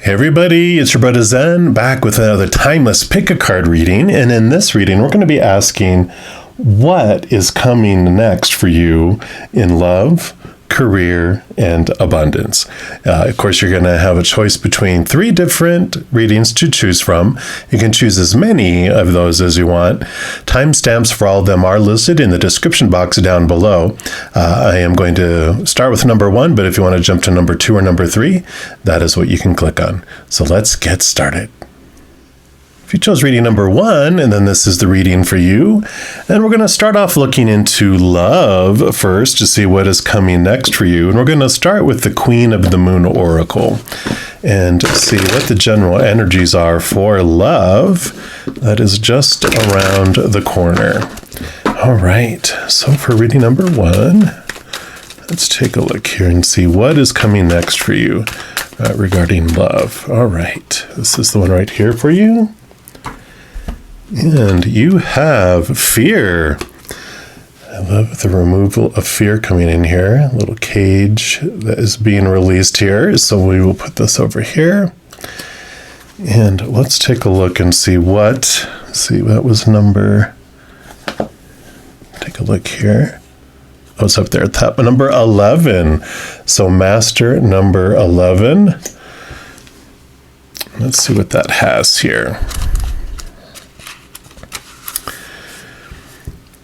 Hey everybody, it's your bruddaZen back with another timeless pick a card reading. And in this reading, we're going to be asking what is coming next for you in love, career, and abundance. Of course, you're going to have a choice between 3 different readings to choose from. You can choose as many of those as you want. Timestamps for all of them are listed in the description box down below. I am going to start with number 1, but if you want to jump to number 2 or number 3, that is what you can click on. So let's get started. If you chose reading number 1, and then this is the reading for you, and we're going to start off looking into love first to see what is coming next for you. And we're going to start with the Queen of the Moon Oracle and see what the general energies are for love that is just around the corner. All right, so for reading number 1, let's take a look here and see what is coming next for you regarding love. All right, this is the one right here for you. And you have fear. I love the removal of fear coming in here. A little cage that is being released here. So we will put this over here. And let's take a look and see that was number. Take a look here. Oh, it's up there at the top. Number 11. So master number 11. Let's see what that has here.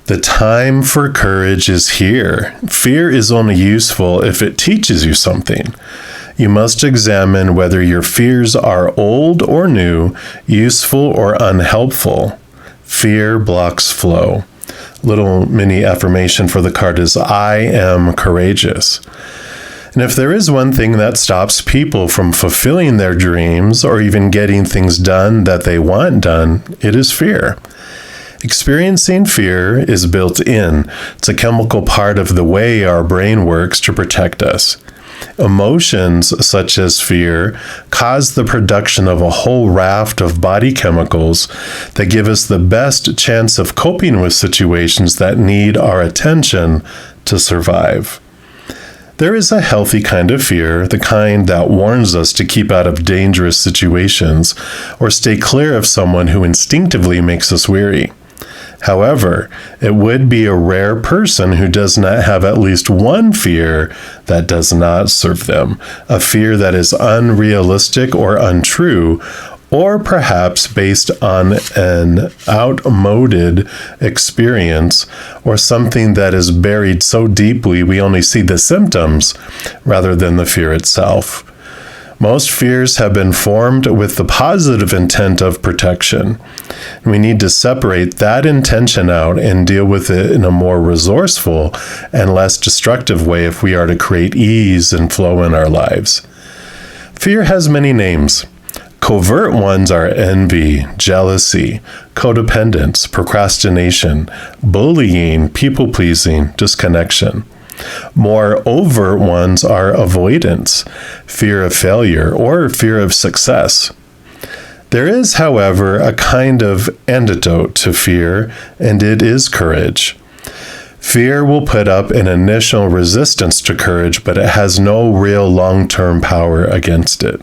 The time for courage is here. Fear is only useful if it teaches you something. You must examine whether your fears are old or new, useful or unhelpful. Fear blocks flow. Little mini affirmation for the card is, I am courageous. And if there is one thing that stops people from fulfilling their dreams or even getting things done that they want done, it is fear. Experiencing fear is built in. It's a chemical part of the way our brain works to protect us. Emotions such as fear cause the production of a whole raft of body chemicals that give us the best chance of coping with situations that need our attention to survive. There is a healthy kind of fear, the kind that warns us to keep out of dangerous situations or stay clear of someone who instinctively makes us weary. However, it would be a rare person who does not have at least one fear that does not serve them, a fear that is unrealistic or untrue, or perhaps based on an outmoded experience or something that is buried so deeply we only see the symptoms rather than the fear itself. Most fears have been formed with the positive intent of protection. We need to separate that intention out and deal with it in a more resourceful and less destructive way if we are to create ease and flow in our lives. Fear has many names. Covert ones are envy, jealousy, codependence, procrastination, bullying, people-pleasing, disconnection. More overt ones are avoidance, fear of failure, or fear of success. There is, however, a kind of antidote to fear, and it is courage. Fear will put up an initial resistance to courage, but it has no real long-term power against it.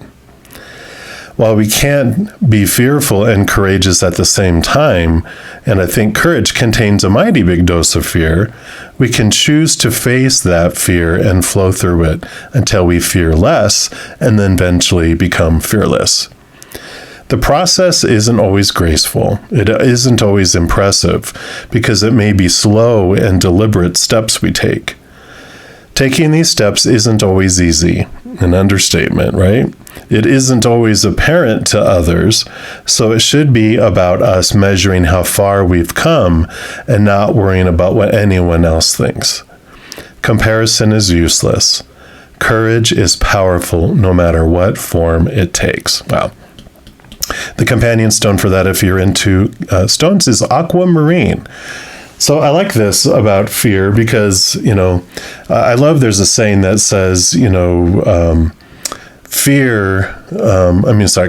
While we can't be fearful and courageous at the same time, and I think courage contains a mighty big dose of fear, we can choose to face that fear and flow through it until we fear less and then eventually become fearless. The process isn't always graceful. It isn't always impressive because it may be slow and deliberate steps we take. Taking these steps isn't always easy, an understatement, right? It isn't always apparent to others, so it should be about us measuring how far we've come and not worrying about what anyone else thinks. Comparison is useless. Courage is powerful no matter what form it takes. Wow. The companion stone for that, if you're into stones, is aquamarine. So I like this about fear because, I love there's a saying that says,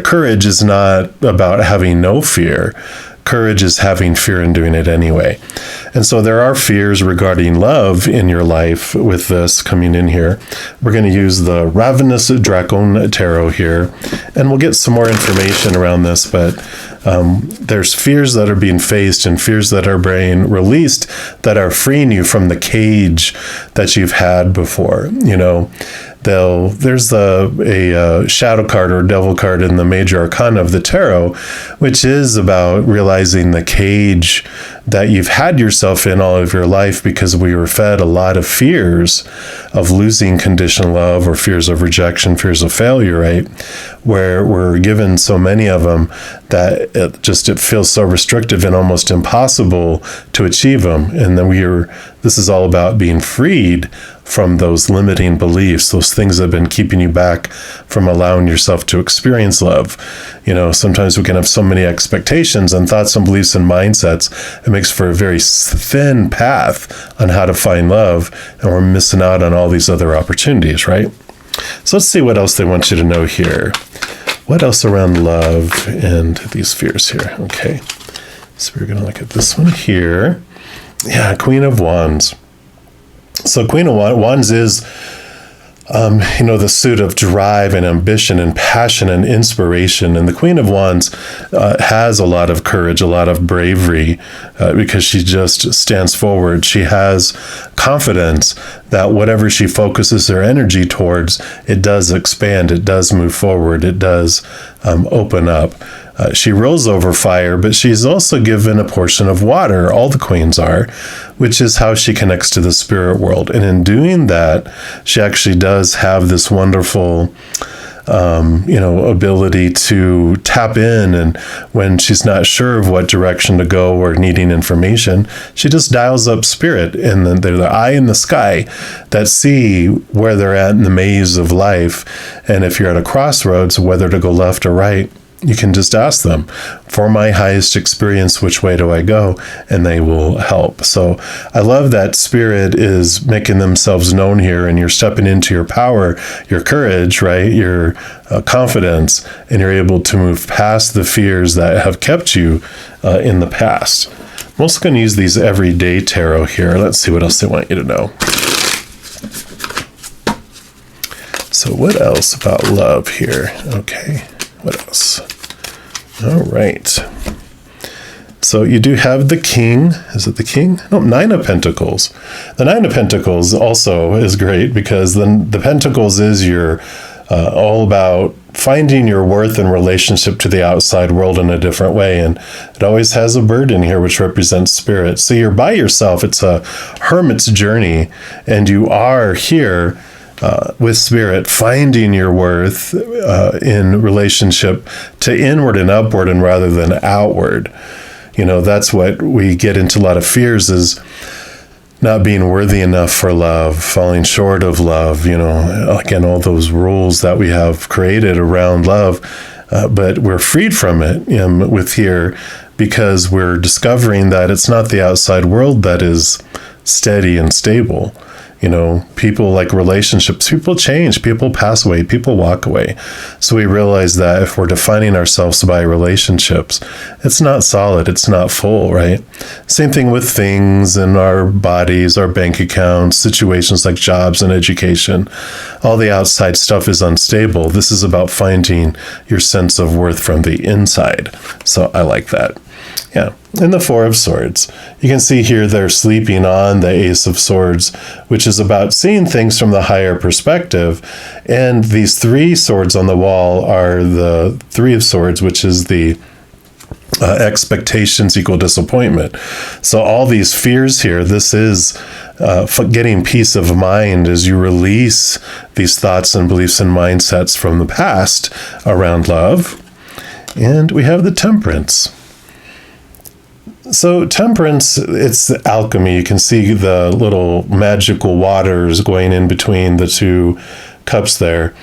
courage is not about having no fear. Courage is having fear and doing it anyway. And so there are fears regarding love in your life with this coming in here. We're going to use the Ravenous Dragon Tarot here, and we'll get some more information around this, but there's fears that are being faced and fears that are being released that are freeing you from the cage that you've had before. There's a shadow card or devil card in the major arcana of the tarot, which is about realizing the cage that you've had yourself in all of your life because we were fed a lot of fears of losing conditional love or fears of rejection, fears of failure, right? Where we're given so many of them that it feels so restrictive and almost impossible to achieve them. And then this is all about being freed from those limiting beliefs, those things that have been keeping you back from allowing yourself to experience love. Sometimes we can have so many expectations and thoughts and beliefs and mindsets. It makes for a very thin path on how to find love, and we're missing out on all these other opportunities, right? So let's see what else they want you to know here. What else around love and these fears here? Okay, so we're going to look at this one here. Yeah, Queen of Wands. So Queen of Wands is, the suit of drive and ambition and passion and inspiration. And the Queen of Wands has a lot of courage, a lot of bravery, because she just stands forward. She has confidence that whatever she focuses her energy towards, it does expand, it does move forward, it does open up. She rolls over fire, but she's also given a portion of water. All the queens are, which is how she connects to the spirit world. And in doing that, she actually does have this wonderful, ability to tap in. And when she's not sure of what direction to go or needing information, she just dials up spirit. And then they're the eye in the sky that see where they're at in the maze of life. And if you're at a crossroads, whether to go left or right, you can just ask them, for my highest experience, which way do I go? And they will help. So I love that spirit is making themselves known here, and you're stepping into your power, your courage, right? Your confidence, and you're able to move past the fears that have kept you in the past. I'm also going to use these everyday tarot here. Let's see what else they want you to know. So what else about love here? Okay. What else? All right. So you do have the King. Is it the King? No, Nine of Pentacles. The Nine of Pentacles also is great because then the Pentacles is your all about finding your worth in relationship to the outside world in a different way. And it always has a bird in here, which represents spirit. So you're by yourself. It's a hermit's journey, and you are here with spirit, finding your worth in relationship to inward and upward and rather than outward. That's what we get into a lot of fears, is not being worthy enough for love, falling short of love, again, all those rules that we have created around love, but we're freed from it with here because we're discovering that it's not the outside world that is steady and stable. People like relationships, people change, people pass away, people walk away. So we realize that if we're defining ourselves by relationships, it's not solid, it's not full, right? Same thing with things in our bodies, our bank accounts, situations like jobs and education. All the outside stuff is unstable. This is about finding your sense of worth from the inside. So I like that. Yeah. And the Four of Swords. You can see here they're sleeping on the Ace of Swords, which is about seeing things from the higher perspective. And these three swords on the wall are the Three of Swords, which is the expectations equal disappointment. So all these fears here, this is getting peace of mind as you release these thoughts and beliefs and mindsets from the past around love. And we have the Temperance. So Temperance, it's alchemy. You can see the little magical waters going in between the two cups there.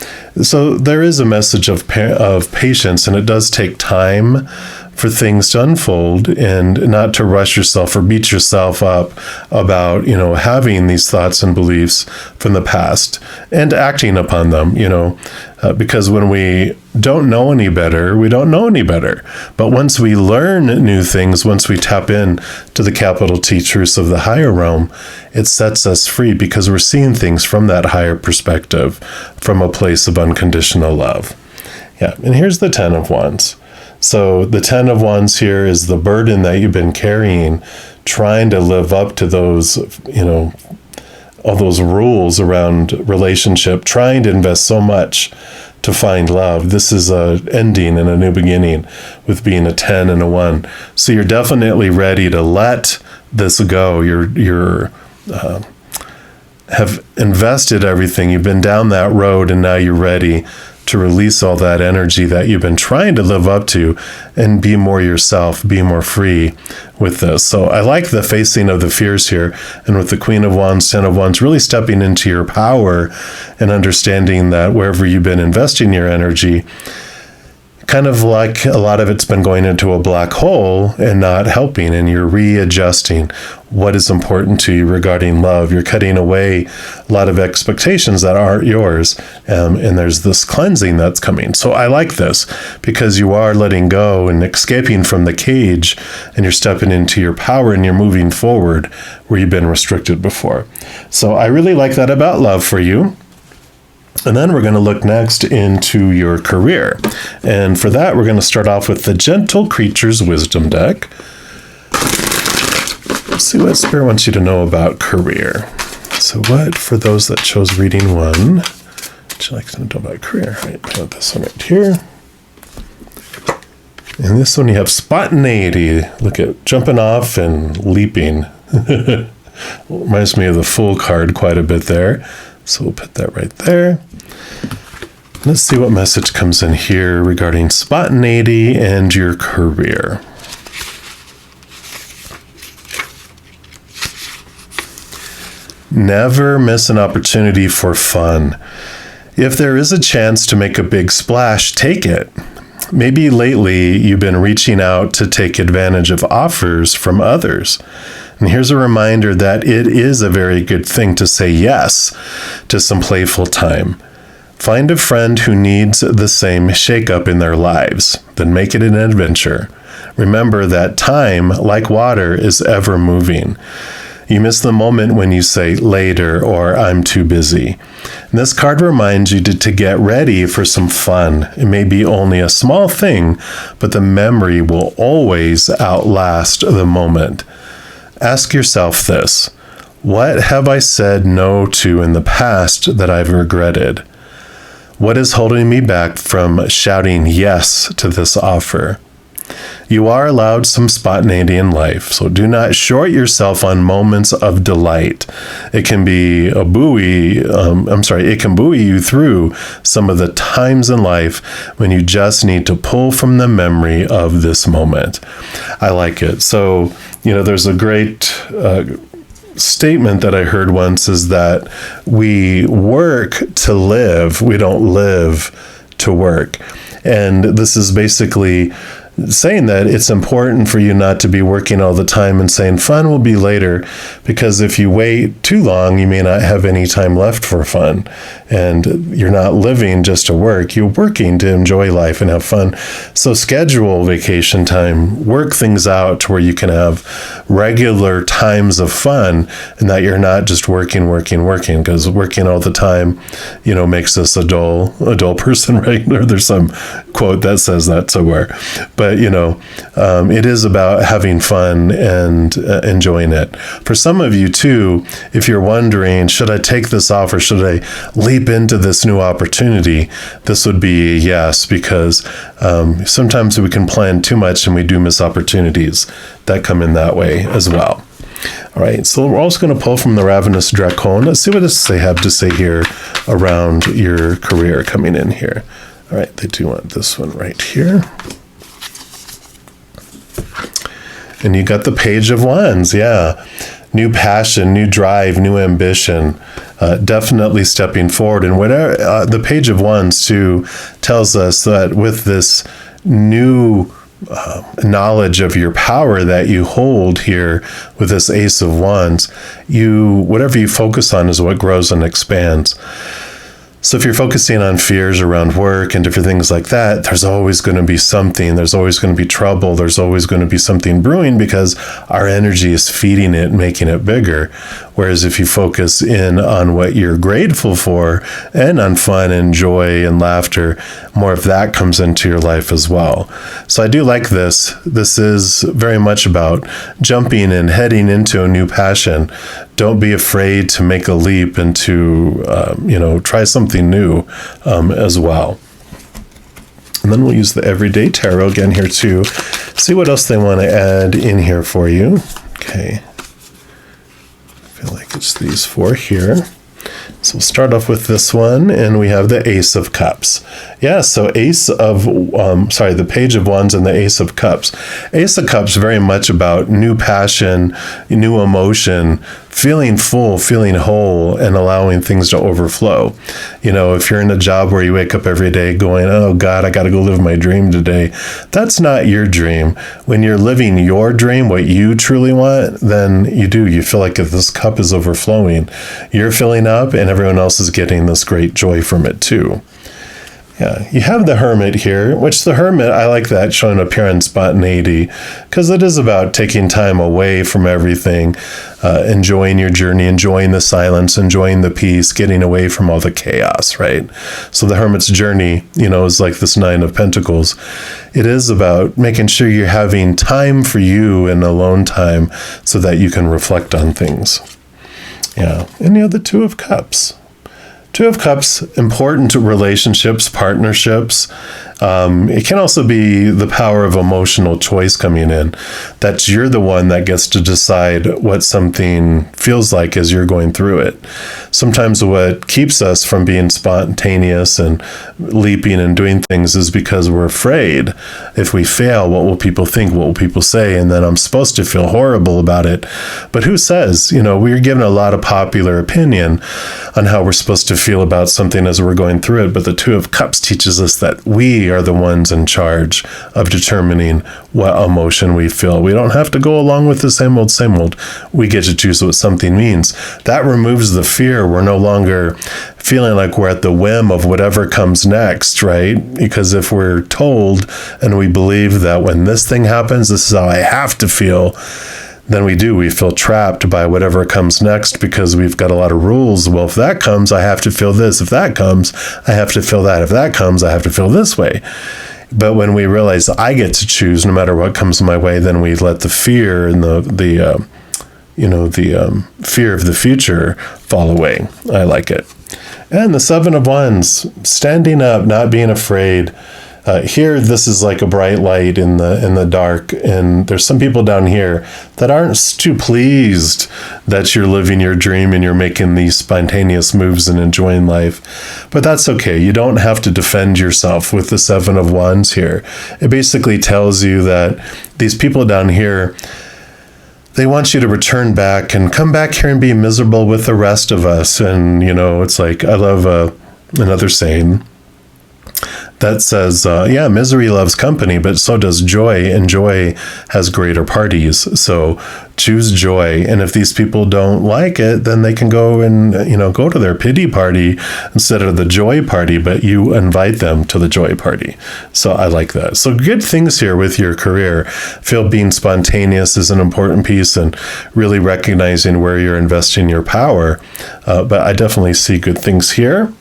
So there is a message of patience, and it does take time for things to unfold and not to rush yourself or beat yourself up about, having these thoughts and beliefs from the past and acting upon them, because when we don't know any better, we don't know any better. But once we learn new things, once we tap in to the capital T truths of the higher realm, it sets us free because we're seeing things from that higher perspective, from a place of unconditional love. Yeah, and here's the 10 of Wands. So the 10 of Wands here is the burden that you've been carrying, trying to live up to those, all those rules around relationship, trying to invest so much to find love. This is a ending and a new beginning with being a 10 and a 1. So you're definitely ready to let this go. You're have invested everything. You've been down that road, and now you're ready to release all that energy that you've been trying to live up to and be more yourself, be more free with this. So I like the facing of the fears here. And with the Queen of Wands, 10 of Wands, really stepping into your power and understanding that wherever you've been investing your energy, kind of like a lot of it's been going into a black hole and not helping, and you're readjusting what is important to you regarding love. You're cutting away a lot of expectations that aren't yours, and there's this cleansing that's coming. So I like this because you are letting go and escaping from the cage, and you're stepping into your power and you're moving forward where you've been restricted before. So I really like that about love for you. And then we're going to look next into your career. And for that, we're going to start off with the Gentle Creatures Wisdom deck. Let's see what Spirit wants you to know about career. So what, for those that chose reading 1, would you like to know about career? Right, got this one right here. And this one you have spontaneity. Look at jumping off and leaping. Reminds me of the Fool card quite a bit there. So we'll put that right there. Let's see what message comes in here regarding spontaneity and your career. Never miss an opportunity for fun. If there is a chance to make a big splash, take it. Maybe lately you've been reaching out to take advantage of offers from others. And here's a reminder that it is a very good thing to say yes to some playful time. Find a friend who needs the same shakeup in their lives, then make it an adventure. Remember that time, like water, is ever moving. You miss the moment when you say later or I'm too busy. And this card reminds you to get ready for some fun. It may be only a small thing, but the memory will always outlast the moment. Ask yourself this: what have I said no to in the past that I've regretted? What is holding me back from shouting yes to this offer? You are allowed some spontaneity in life, so do not short yourself on moments of delight. It can be it can buoy you through some of the times in life when you just need to pull from the memory of this moment. I like it. So, there's a great statement that I heard once is that we work to live, we don't live to work. And this is basically saying that it's important for you not to be working all the time and saying fun will be later, because if you wait too long, you may not have any time left for fun. And you're not living just to work, you're working to enjoy life and have fun. So schedule vacation time, work things out to where you can have regular times of fun, and that you're not just working, because working all the time, makes us a dull person, right? Or there's some quote that says that somewhere. But, it is about having fun and enjoying it. For some of you, too, if you're wondering, should I take this offer? Should I leap into this new opportunity? This would be a yes, because sometimes we can plan too much and we do miss opportunities that come in that way as well. All right, so we're also going to pull from the Ravenous Dracon. Let's see what they have to say here around your career coming in here. All right, they do want this one right here. And you got the Page of Wands, yeah. New passion, new drive, new ambition, definitely stepping forward. And whatever the Page of Wands, too, tells us that with this new knowledge of your power that you hold here with this Ace of Wands, whatever you focus on is what grows and expands. So if you're focusing on fears around work and different things like that, there's always going to be something. There's always going to be trouble. There's always going to be something brewing because our energy is feeding it, making it bigger. Whereas if you focus in on what you're grateful for and on fun and joy and laughter, more of that comes into your life as well. So I do like this. This is very much about jumping and heading into a new passion. Don't be afraid to make a leap and to, try something new as well. And then we'll use the Everyday Tarot again here too. See what else they want to add in here for you. Okay. I feel like it's these 4 here. So we'll start off with this one, and we have the Ace of Cups. Yeah, so the Page of Wands and the Ace of Cups. Ace of Cups very much about new passion, new emotion, feeling full, feeling whole, and allowing things to overflow. If you're in a job where you wake up every day going, oh God, I got to go live my dream today, that's not your dream. When you're living your dream, what you truly want, then you feel like if this cup is overflowing, you're filling up and everyone else is getting this great joy from it too. Yeah, you have the Hermit here, which the Hermit, I like that, showing up here on spontaneity, because it is about taking time away from everything, enjoying your journey, enjoying the silence, enjoying the peace, getting away from all the chaos, right? So the Hermit's journey, is like this 9 of Pentacles. It is about making sure you're having time for you and alone time so that you can reflect on things. Yeah, and you have the 2 of Cups. 2 of Cups, important to relationships, partnerships. It can also be the power of emotional choice coming in. That you're the one that gets to decide what something feels like as you're going through it. Sometimes what keeps us from being spontaneous and leaping and doing things is because we're afraid. If we fail, what will people think? What will people say? And then I'm supposed to feel horrible about it. But who says? We're given a lot of popular opinion on how we're supposed to feel about something as we're going through it. But the 2 of Cups teaches us that we are the ones in charge of determining what emotion we feel. We don't have to go along with the same old. We get to choose what something means. That removes the fear. We're no longer feeling like we're at the whim of whatever comes next, right? Because if we're told and we believe that when this thing happens, this is how I have to feel, then we feel trapped by whatever comes next because we've got a lot of rules. Well, if that comes, I have to feel this. If that comes, I have to feel that. If that comes, I have to feel this way. But when we realize I get to choose no matter what comes my way, then we let the fear and the fear of the future fall away. I like it. And the 7 of Wands, standing up, not being afraid. Here, this is like a bright light in the dark, and there's some people down here that aren't too pleased that you're living your dream and you're making these spontaneous moves and enjoying life. But that's okay. You don't have to defend yourself with the 7 of Wands here. It basically tells you that these people down here, they want you to return back and come back here and be miserable with the rest of us. And, it's like, I love another saying that says, misery loves company, but so does joy, and joy has greater parties. So choose joy. And if these people don't like it, then they can go and, go to their pity party instead of the joy party, but you invite them to the joy party. So I like that. So good things here with your career. Feel being spontaneous is an important piece, and really recognizing where you're investing your power. But I definitely see good things here.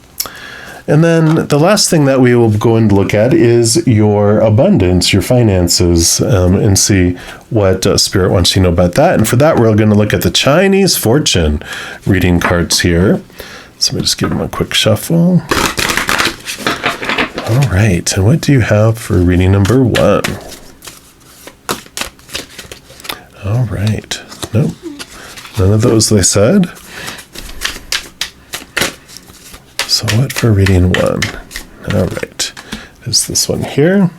And then the last thing that we will go and look at is your abundance, your finances, and see what Spirit wants you to know about that. And for that, we're going to look at the Chinese fortune reading cards here. So let me just give them a quick shuffle. All right. And what do you have for reading number 1? All right. Nope. None of those they said. So what for reading 1? All right. Is this one here?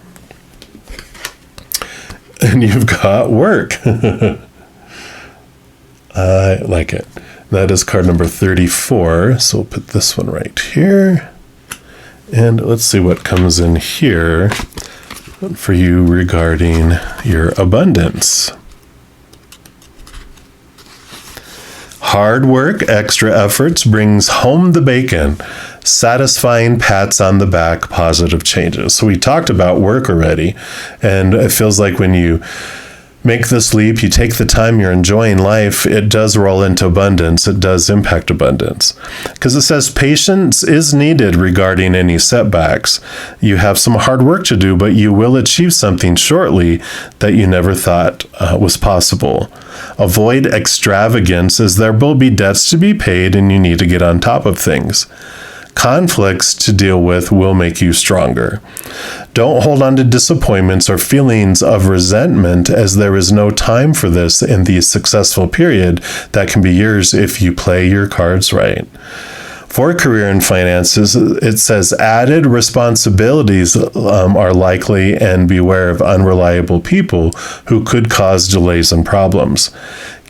And you've got work. I like it. That is card number 34. So we'll put this one right here. And let's see what comes in here for you regarding your abundance. Hard work, extra efforts brings home the bacon. satisfying pats on the back, positive changes. So we talked about work already, and it feels like when you make this leap, you take the time, you're enjoying life, it does roll into abundance. It does impact abundance. Because it says patience is needed regarding any setbacks. You have some hard work to do, but you will achieve something shortly that you never thought was possible. Avoid extravagance, as there will be debts to be paid and you need to get on top of things. Conflicts to deal with will make you stronger. Don't hold on to disappointments or feelings of resentment, as there is no time for this in the successful period that can be yours if you play your cards right. For career and finances, it says added responsibilities are likely, and beware of unreliable people who could cause delays and problems.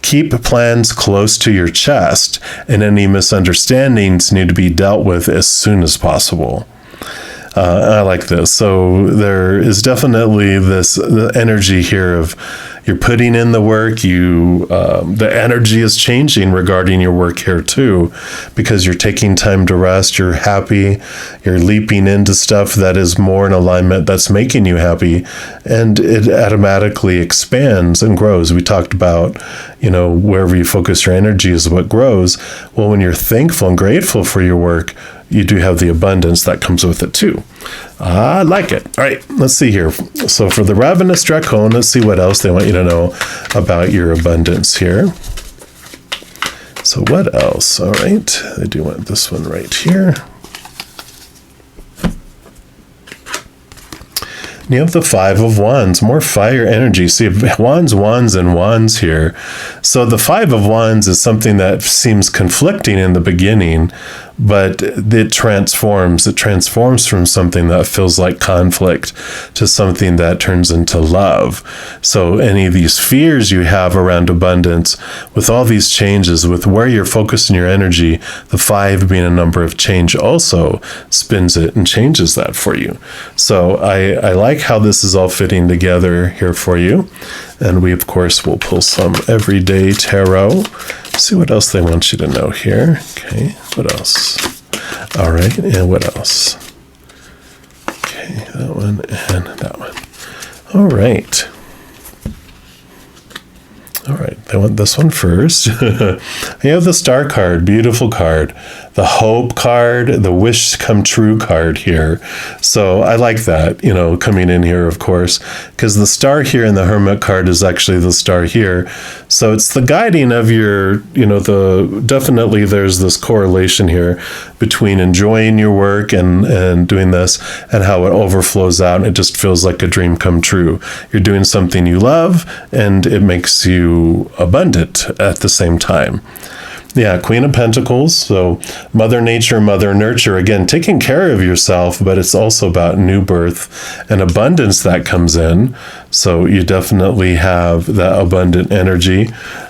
Keep plans close to your chest, and any misunderstandings need to be dealt with as soon as possible. I like this. So there is definitely the energy here of you're putting in the work. The energy is changing regarding your work here too, because you're taking time to rest. You're happy. You're leaping into stuff that is more in alignment, that's making you happy, and it automatically expands and grows. We talked about, wherever you focus your energy is what grows. Well, when you're thankful and grateful for your work, you do have the abundance that comes with it too. I like it. All right, let's see here. So for the Ravenous Dracon, let's see what else they want you to know about your abundance here. So what else? All right, I do want this one right here. And you have the Five of Wands, more fire energy. See, wands, and wands here. So the Five of Wands is something that seems conflicting in the beginning, but it transforms. It transforms from something that feels like conflict to something that turns into love. So any of these fears you have around abundance, with all these changes, with where you're focusing your energy, the 5 being a number of change also spins it and changes that for you. So I like how this is all fitting together here for you. And we, of course, will pull some everyday tarot. See what else they want you to know here. Okay, what else? All right, and what else? Okay, that one and that one. All right. All right, they want this one first. You have the Star card, beautiful card. The Hope card, the Wish Come True card here. So I like that, coming in here, of course, because the Star here in the Hermit card is actually the Star here. So it's the guiding of your, definitely there's this correlation here between enjoying your work and doing this and how it overflows out and it just feels like a dream come true. You're doing something you love and it makes you abundant at the same time. Yeah, Queen of Pentacles, so Mother Nature, Mother Nurture, again, taking care of yourself, but it's also about new birth and abundance that comes in. So you definitely have that abundant energy.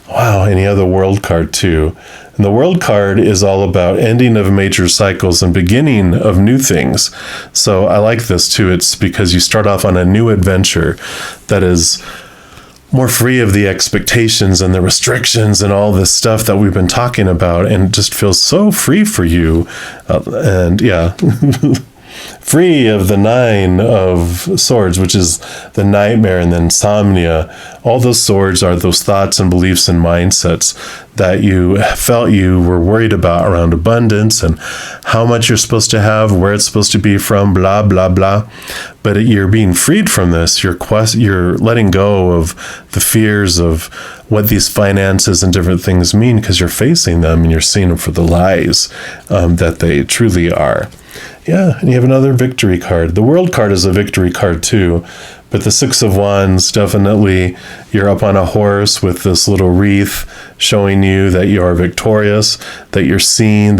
Wow, and you have the World card too. And the World card is all about ending of major cycles and beginning of new things. So I like this too. It's because you start off on a new adventure that is more free of the expectations and the restrictions and all this stuff that we've been talking about, and it just feels so free for you. Free of the 9 of Swords, which is the nightmare and the insomnia. All those swords are those thoughts and beliefs and mindsets that you felt you were worried about around abundance and how much you're supposed to have, where it's supposed to be from, blah, blah, blah. But you're being freed from this. You're letting go of the fears of what these finances and different things mean, because you're facing them and you're seeing them for the lies that they truly are. Yeah, and you have another victory card. The World card is a victory card too, but the 6 of Wands, definitely you're up on a horse with this little wreath showing you that you are victorious, that you're seen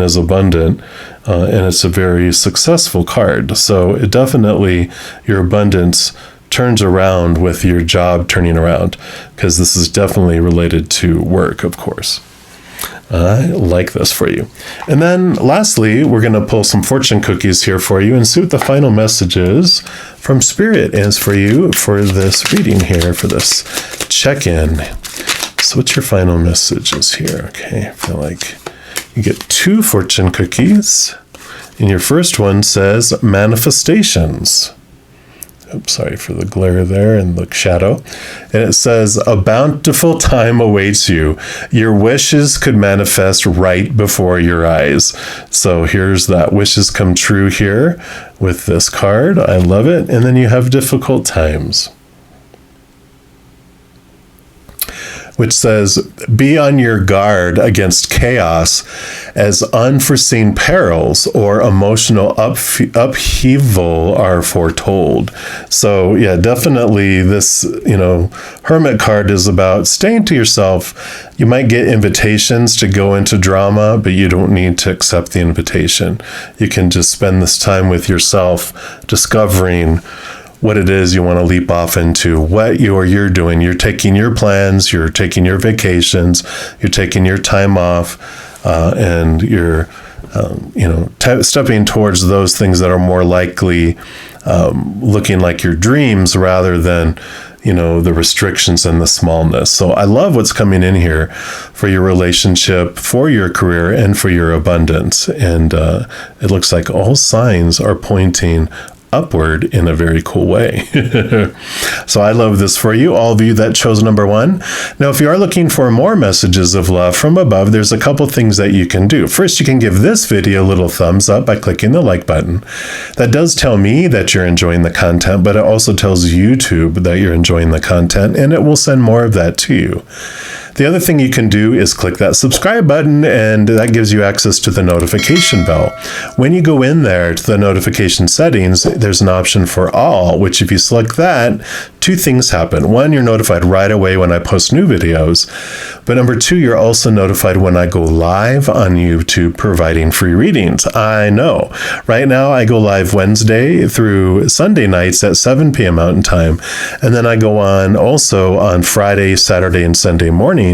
as abundant, and it's a very successful card. So it definitely, your abundance turns around with your job turning around, because this is definitely related to work, of course. I like this for you. And then lastly, we're going to pull some fortune cookies here for you and see what the final messages from Spirit is for you for this reading here, for this check-in. So what's your final messages here? Okay, I feel like you get 2 fortune cookies. And your first one says manifestations. Oops, sorry for the glare there and the shadow. And it says, a bountiful time awaits you. Your wishes could manifest right before your eyes. So here's that wishes come true here with this card. I love it. And then you have difficult times, which says, be on your guard against chaos as unforeseen perils or emotional upheaval are foretold. So yeah, definitely this, Hermit card is about staying to yourself. You might get invitations to go into drama, but you don't need to accept the invitation. You can just spend this time with yourself, discovering what it is you want to leap off into, what you're doing. You're taking your plans, you're taking your vacations, you're taking your time off, and you're, stepping towards those things that are more likely looking like your dreams rather than, the restrictions and the smallness. So I love what's coming in here for your relationship, for your career, and for your abundance. And it looks like all signs are pointing upward in a very cool way. So I love this for you, all of you that chose number 1. Now, if you are looking for more messages of love from above, there's a couple things that you can do. First, you can give this video a little thumbs up by clicking the like button. That does tell me that you're enjoying the content, but it also tells YouTube that you're enjoying the content, and it will send more of that to you. The other thing you can do is click that subscribe button, and that gives you access to the notification bell. When you go in there to the notification settings, there's an option for all, which if you select that, 2 things happen. 1, you're notified right away when I post new videos. But number 2, you're also notified when I go live on YouTube providing free readings. I know. Right now, I go live Wednesday through Sunday nights at 7 p.m. Mountain Time. And then I go on also on Friday, Saturday, and Sunday mornings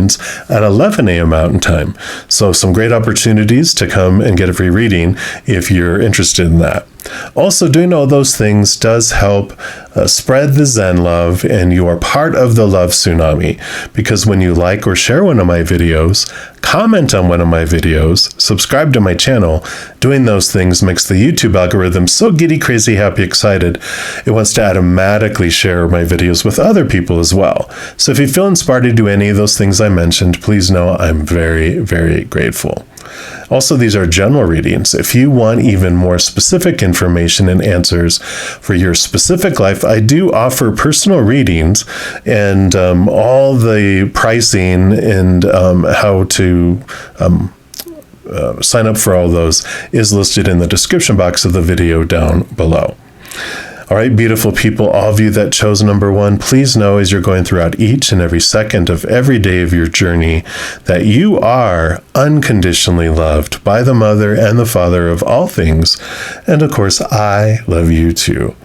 at 11 a.m. Mountain Time. So some great opportunities to come and get a free reading if you're interested in that. Also, doing all those things does help spread the Zen love, and you are part of the love tsunami, because when you like or share one of my videos, comment on one of my videos, subscribe to my channel, doing those things makes the YouTube algorithm so giddy, crazy, happy, excited, it wants to automatically share my videos with other people as well. So if you feel inspired to do any of those things I mentioned, please know I'm very, very grateful. Also, these are general readings. If you want even more specific information and answers for your specific life, I do offer personal readings, and all the pricing and how to sign up for all those is listed in the description box of the video down below. All right, beautiful people, all of you that chose number 1, please know as you're going throughout each and every second of every day of your journey that you are unconditionally loved by the Mother and the Father of all things. And of course, I love you too.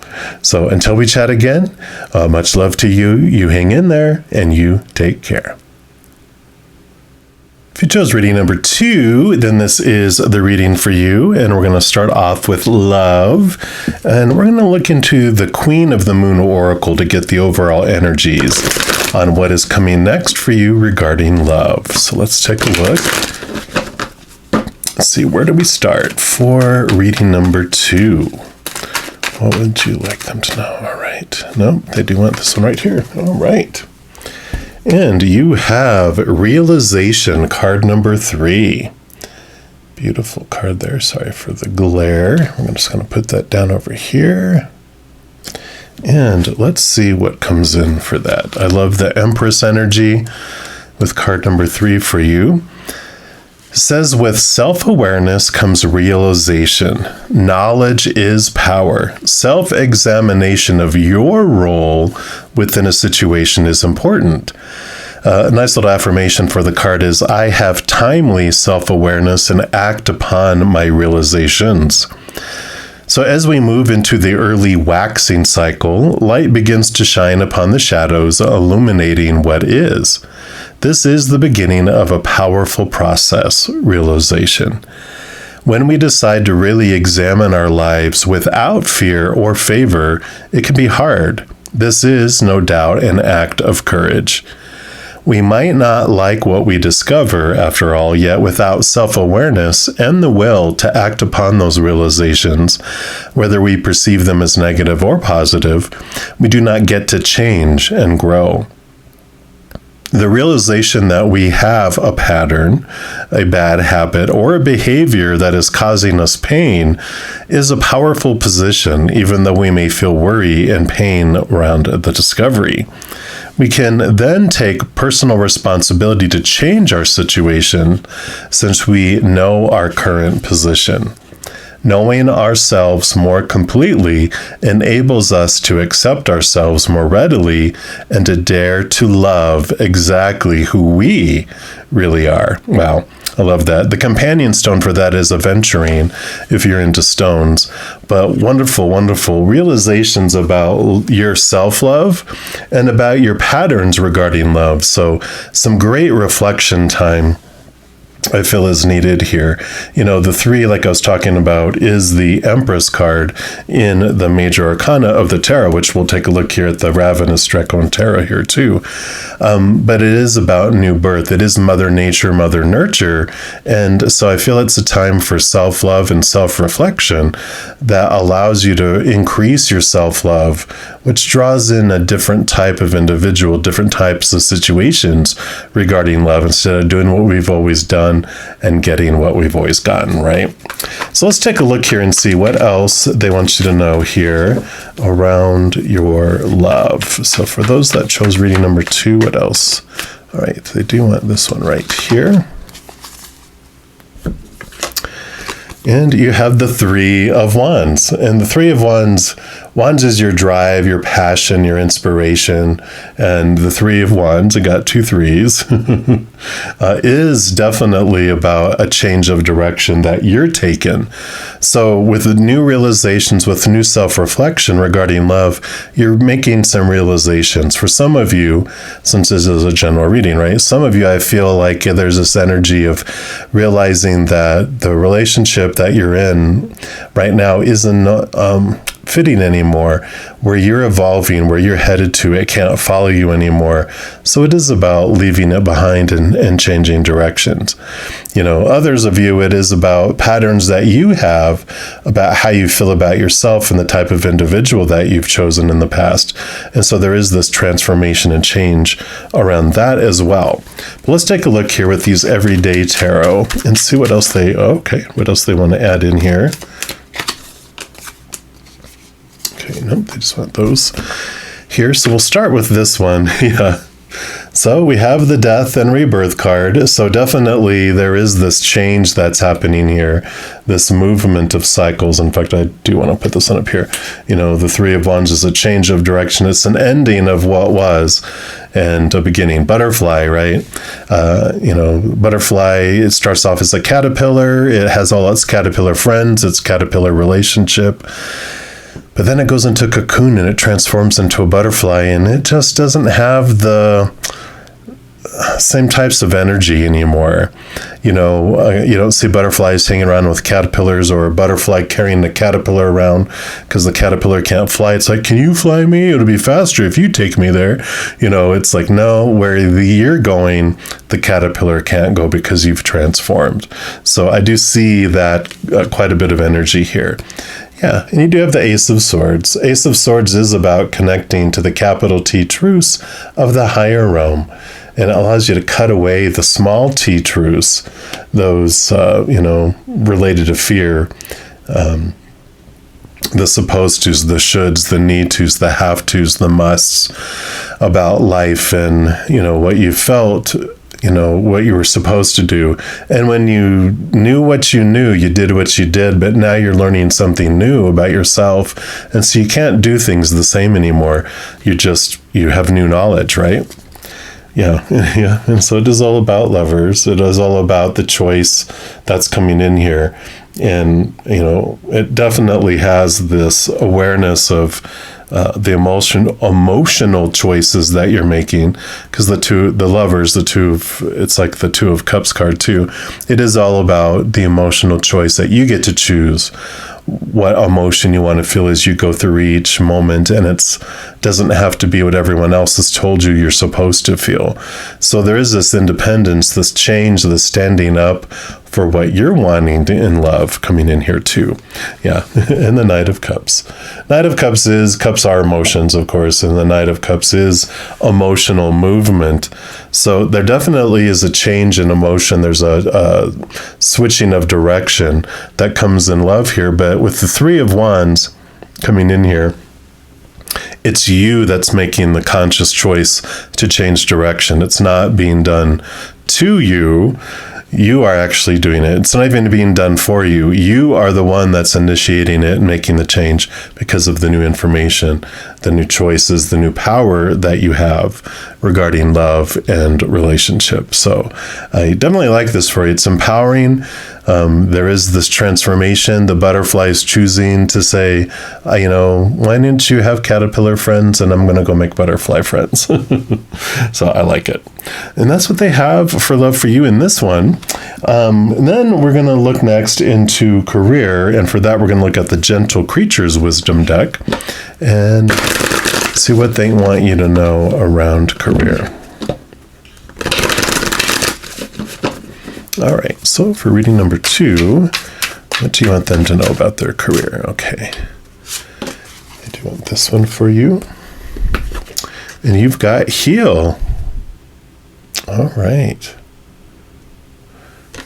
So until we chat again, much love to you. You hang in there and you take care. If you chose reading number 2, then this is the reading for you, and we're going to start off with love, and we're going to look into the Queen of the Moon Oracle to get the overall energies on what is coming next for you regarding love. So let's take a look. Let's see, where do we start for reading number 2? What would you like them to know? All right. No, they do want this one right here. All right. And you have Realization, card number 3. Beautiful card there. Sorry for the glare. I'm just going to put that down over here. And let's see what comes in for that. I love the Empress energy with card number 3 for you. It says, with self-awareness comes realization. Knowledge is power. Self-examination of your role within a situation is important. A nice little affirmation for the card is, I have timely self-awareness and act upon my realizations. So as we move into the early waxing cycle, light begins to shine upon the shadows, illuminating what is. This is the beginning of a powerful process, realization. When we decide to really examine our lives without fear or favor, it can be hard. This is, no doubt, an act of courage. We might not like what we discover, after all, yet without self-awareness and the will to act upon those realizations, whether we perceive them as negative or positive, we do not get to change and grow. The realization that we have a pattern, a bad habit, or a behavior that is causing us pain is a powerful position, even though we may feel worry and pain around the discovery. We can then take personal responsibility to change our situation since we know our current position. Knowing ourselves more completely enables us to accept ourselves more readily and to dare to love exactly who we really are. Wow, I love that. The companion stone for that is aventurine, if you're into stones. But wonderful, wonderful realizations about your self-love and about your patterns regarding love. So some great reflection time I feel is needed here. The 3, like I was talking about, is the Empress card in the Major Arcana of the Tarot, which we'll take a look here at the Ravenous Dragon Tarot here too. But it is about new birth. It is Mother Nature, Mother Nurture. And so I feel it's a time for self-love and self-reflection that allows you to increase your self-love, which draws in a different type of individual, different types of situations regarding love, instead of doing what we've always done and getting what we've always gotten, right? So let's take a look here and see what else they want you to know here around your love. So for those that chose reading number 2, what else? All right, they do want this one right here. And you have the 3 of Wands. And the 3 of Wands is your drive, your passion, your inspiration. And the 3 of Wands, I got 2 3s, is definitely about a change of direction that you're taking. So with the new realizations, with new self-reflection regarding love, you're making some realizations. For some of you, since this is a general reading, right? Some of you, I feel like there's this energy of realizing that the relationship that you're in right now isn't fitting anymore, where you're evolving, where you're headed to, it can't follow you anymore. So it is about leaving it behind and changing directions. Others of you, it is about patterns that you have about how you feel about yourself and the type of individual that you've chosen in the past. And so there is this transformation and change around that as well. But let's take a look here with these everyday tarot and see what else they want to add in here. Okay, nope, they just want those here. So we'll start with this one. Yeah. So we have the Death and Rebirth card. So definitely there is this change that's happening here, this movement of cycles. In fact, I do want to put this one up here. The 3 of Wands is a change of direction. It's an ending of what was and a beginning. Butterfly, right? Butterfly, it starts off as a caterpillar. It has all its caterpillar friends, its caterpillar relationship. But then it goes into a cocoon and it transforms into a butterfly, and it just doesn't have the same types of energy anymore. You don't see butterflies hanging around with caterpillars, or a butterfly carrying the caterpillar around because the caterpillar can't fly. It's like, can you fly me? It'll be faster if you take me there. It's like, no, where you're going, the caterpillar can't go because you've transformed. So I do see that quite a bit of energy here. Yeah, and you do have the Ace of Swords. Ace of Swords is about connecting to the capital T truths of the higher realm. And it allows you to cut away the small t truths, those, related to fear, the supposed tos, the shoulds, the need tos, the have tos, the musts about life and, what you felt, what you were supposed to do. And when you knew what you knew, you did what you did, but now you're learning something new about yourself. And so you can't do things the same anymore. You have new knowledge, right? Yeah. And so it is all about lovers. It is all about the choice that's coming in here. And, it definitely has this awareness of the emotional choices that you're making, because it's like the 2 of Cups card too. It is all about the emotional choice that you get to choose what emotion you want to feel as you go through each moment, and it doesn't have to be what everyone else has told you you're supposed to feel. So there is this independence, this change, this standing up for what you're wanting in love coming in here too. Yeah, and the Knight of Cups. Knight of Cups are emotions, of course, and the Knight of Cups is emotional movement. So there definitely is a change in emotion. There's a switching of direction that comes in love here. But with the Three of Wands coming in here, it's you that's making the conscious choice to change direction. It's not being done to you. You are actually doing it. It's not even being done for you. You are the one that's initiating it and making the change because of the new information, the new choices, the new power that you have regarding love and relationship. So I definitely like this for you. It's empowering. There is this transformation. The butterfly is choosing to say, why didn't you have caterpillar friends? And I'm going to go make butterfly friends. So I like it. And that's what they have for love for you in this one. And then we're going to look next into career. And for that, we're going to look at the Gentle Creatures Wisdom deck and see what they want you to know around career. All right, so for reading number 2, what do you want them to know about their career? Okay, I do want this one for you. And you've got heal. All right.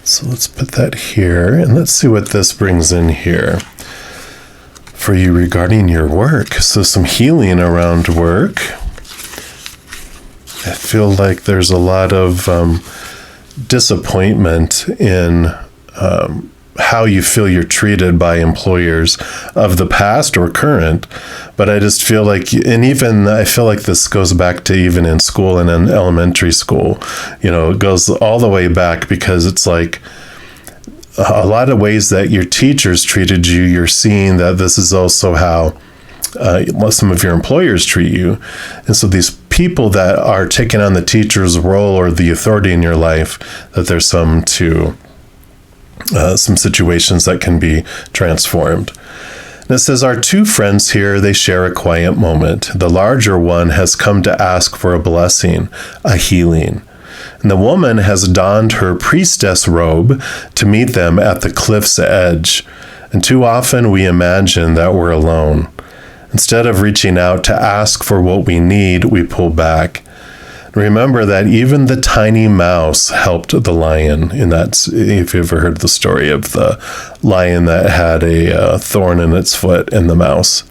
So let's put that here, and let's see what this brings in here for you regarding your work. So some healing around work. I feel like there's a lot of disappointment in how you feel you're treated by employers of the past or current. But I just feel like, and even I feel like this goes back to even in school and in elementary school, it goes all the way back, because it's like a lot of ways that your teachers treated you, you're seeing that this is also how some of your employers treat you. And so these people that are taking on the teacher's role or the authority in your life, that there's some situations that can be transformed. And it says, our two friends here, they share a quiet moment. The larger one has come to ask for a blessing, a healing. And the woman has donned her priestess robe to meet them at the cliff's edge. And too often we imagine that we're alone. Instead of reaching out to ask for what we need, we pull back. Remember that even the tiny mouse helped the lion. And that's, if you've ever heard the story of the lion that had a thorn in its foot and the mouse.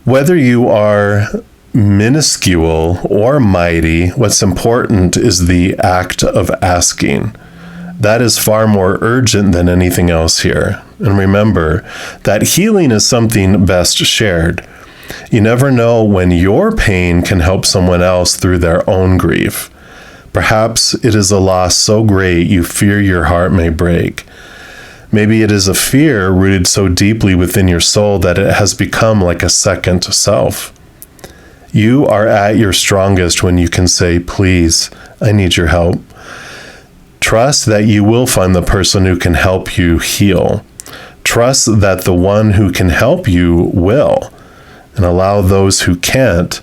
Whether you are minuscule or mighty, what's important is the act of asking. That is far more urgent than anything else here. And remember that healing is something best shared. You never know when your pain can help someone else through their own grief. Perhaps it is a loss so great you fear your heart may break. Maybe it is a fear rooted so deeply within your soul that it has become like a second self. You are at your strongest when you can say, please, I need your help. Trust that you will find the person who can help you heal. Trust that the one who can help you will. And allow those who can't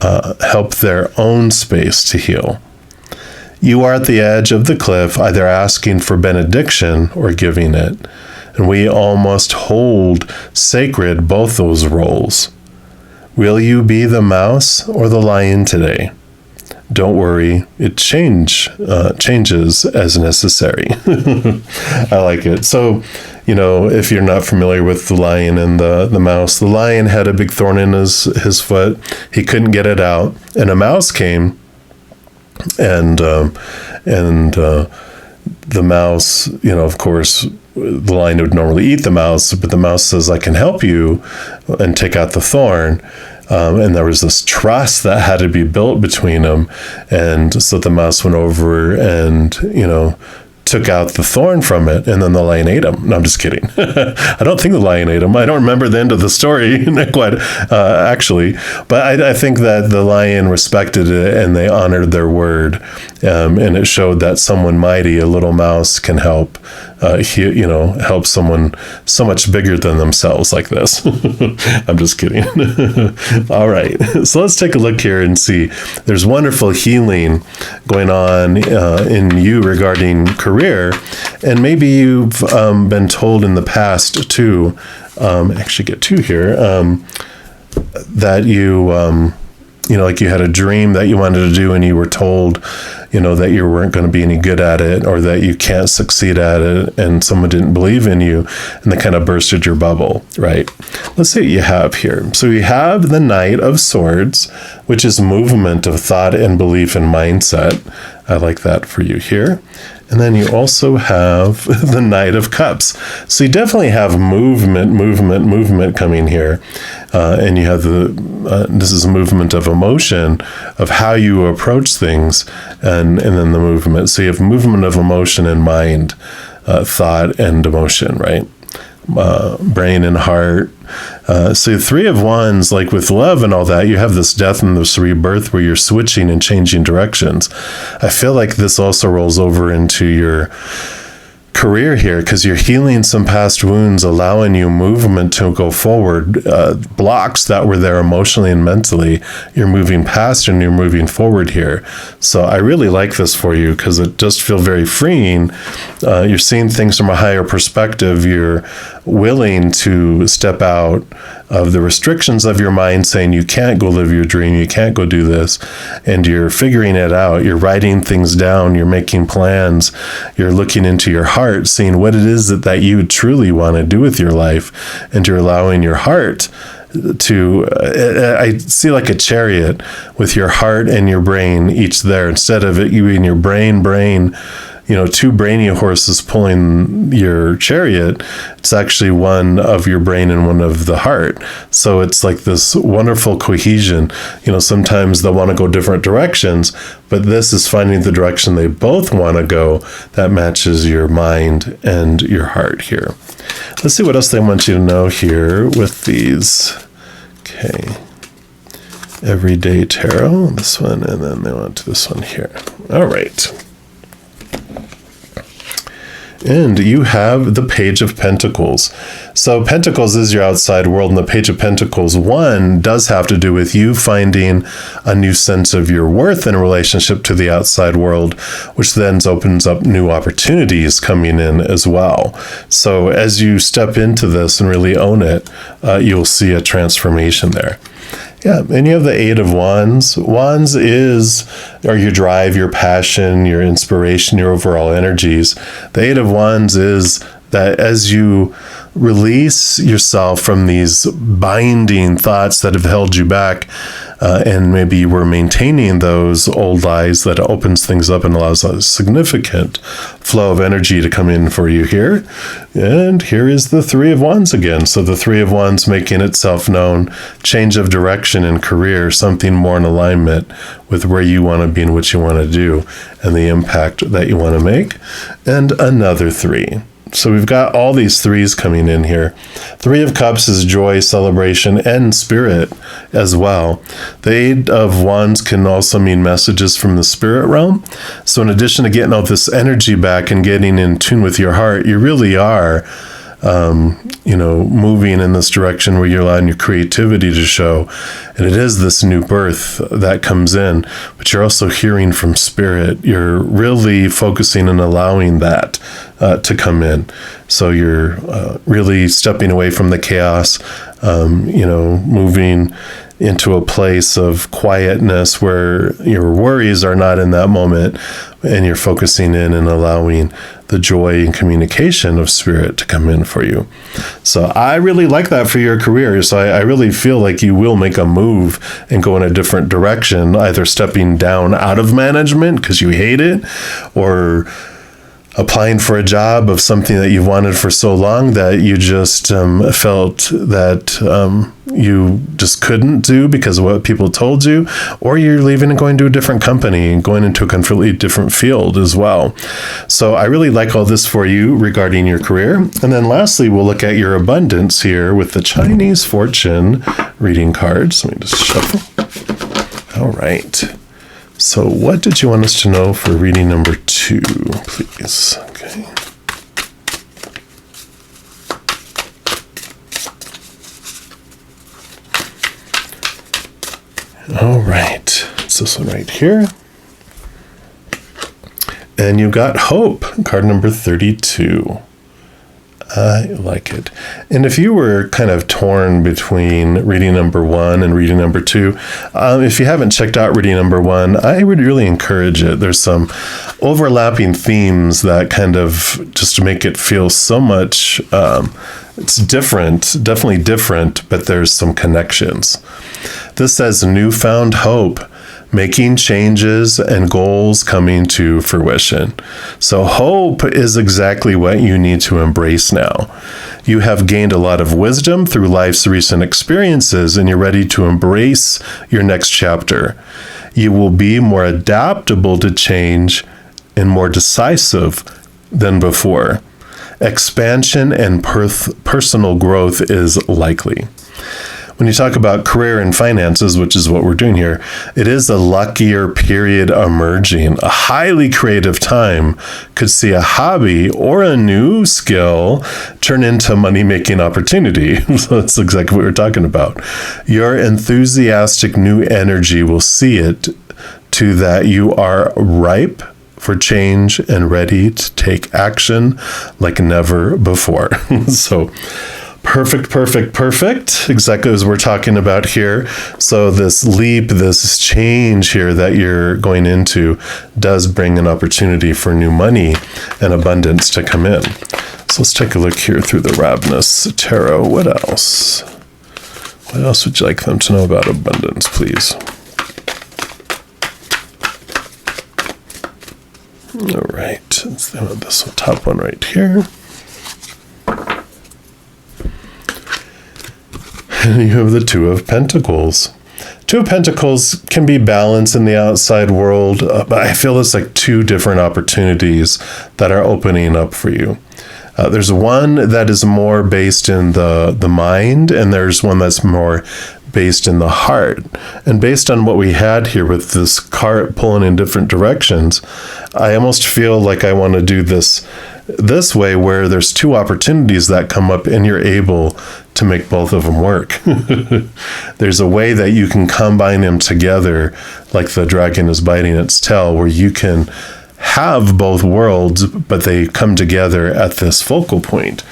help their own space to heal. You are at the edge of the cliff, either asking for benediction or giving it. And we almost hold sacred both those roles. Will you be the mouse or the lion today? Don't worry, it changes as necessary. I like it. So, if you're not familiar with the lion and the mouse, the lion had a big thorn in his foot. He couldn't get it out. And a mouse came, and the mouse, of course, the lion would normally eat the mouse, but the mouse says, I can help you, and take out the thorn. And there was this trust that had to be built between them. And so the mouse went over and, took out the thorn from it, and then the lion ate him. No, I'm just kidding. I don't think the lion ate him. I don't remember the end of the story quite actually, but I think that the lion respected it and they honored their word, and it showed that someone mighty, a little mouse, can help help someone so much bigger than themselves like this. I'm just kidding. All right. So let's take a look here and see. There's wonderful healing going on in you regarding career. And maybe you've been told in the past too, actually get two here, that like you had a dream that you wanted to do and you were told, that you weren't going to be any good at it, or that you can't succeed at it, and someone didn't believe in you, and they kind of bursted your bubble, right? Let's see what you have here. So you have the Knight of Swords, which is movement of thought and belief and mindset. I like that for you here. And then you also have the Knight of Cups. So you definitely have movement coming here. And you have this is a movement of emotion, of how you approach things, and then the movement. So you have movement of emotion and mind, thought and emotion, right? Brain and heart. So Three of Wands, like with love and all that, you have this death and this rebirth where you're switching and changing directions. I feel like this also rolls over into your career here, because you're healing some past wounds, allowing you movement to go forward. Blocks that were there emotionally and mentally, you're moving past and you're moving forward here. So I really like this for you, because it just feels very freeing. You're seeing things from a higher perspective. You're willing to step out of the restrictions of your mind, saying you can't go live your dream, you can't go do this, and you're figuring it out. You're writing things down, you're making plans, you're looking into your heart, seeing what it is that you truly want to do with your life, and you're allowing your heart to, I see like a chariot with your heart and your brain each there, instead of it you in your brain, two brainy horses pulling your chariot. It's actually one of your brain and one of the heart. So it's like this wonderful cohesion. Sometimes they'll want to go different directions, but this is finding the direction they both want to go that matches your mind and your heart here. Let's see what else they want you to know here with these. Okay. Everyday Tarot, this one, and then they want this one here. All right. And you have the Page of Pentacles. So Pentacles is your outside world, and the Page of Pentacles, one, does have to do with you finding a new sense of your worth in relationship to the outside world, which then opens up new opportunities coming in as well. So as you step into this and really own it, you'll see a transformation there. Yeah, and you have the Eight of Wands. Wands are your drive, your passion, your inspiration, your overall energies. The Eight of Wands is that as you release yourself from these binding thoughts that have held you back, and maybe you were maintaining those old lies, that opens things up and allows a significant flow of energy to come in for you here. And here is the Three of Wands again. So the Three of Wands making itself known, change of direction in career, something more in alignment with where you want to be and what you want to do and the impact that you want to make. And another three. So we've got all these threes coming in here. Three of Cups is joy, celebration, and spirit as well. The Eight of Wands can also mean messages from the spirit realm. So in addition to getting all this energy back and getting in tune with your heart, you really are moving in this direction where you're allowing your creativity to show. And it is this new birth that comes in, but you're also hearing from spirit. You're really focusing and allowing that to come in. So you're really stepping away from the chaos, moving into a place of quietness where your worries are not in that moment, and you're focusing in and allowing the joy and communication of spirit to come in for you. So I really like that for your career. So I really feel like you will make a move and go in a different direction, either stepping down out of management because you hate it, or applying for a job of something that you've wanted for so long that you just felt that you just couldn't do because of what people told you, or you're leaving and going to a different company and going into a completely different field as well. So I really like all this for you regarding your career. And then lastly, we'll look at your abundance here with the Chinese fortune reading cards. Let me just shuffle. All right. So what did you want us to know for reading number 2, please? Okay. All right. It's this one right here. And you got Hope, card number 32. I like it. And if you were kind of torn between reading number 1 and reading number 2, if you haven't checked out reading number 1, I would really encourage it. There's some overlapping themes that kind of just make it feel so much, it's different, definitely different, but there's some connections. This says newfound hope, making changes and goals coming to fruition. So hope is exactly what you need to embrace now. You have gained a lot of wisdom through life's recent experiences, and you're ready to embrace your next chapter. You will be more adaptable to change and more decisive than before. Expansion and personal growth is likely. When you talk about career and finances, which is what we're doing here, it is a luckier period emerging. A highly creative time could see a hobby or a new skill turn into money-making opportunity. So that's exactly what we're talking about. Your enthusiastic new energy will see it to that you are ripe for change and ready to take action like never before. So perfect. Exactly as we're talking about here. So this leap, this change here that you're going into does bring an opportunity for new money and abundance to come in. So let's take a look here through the Ravenous Tarot. What else? What else would you like them to know about abundance, please? All right. Let's do this top one right here. And you have the Two of Pentacles. Two of Pentacles can be balanced in the outside world, but I feel it's like two different opportunities that are opening up for you. There's one that is more based in the mind, and there's one that's more based in the heart. And based on what we had here with this cart pulling in different directions, I almost feel like I want to do this way where there's two opportunities that come up and you're able to make both of them work. There's a way that you can combine them together, like the dragon is biting its tail, where you can have both worlds, but they come together at this focal point.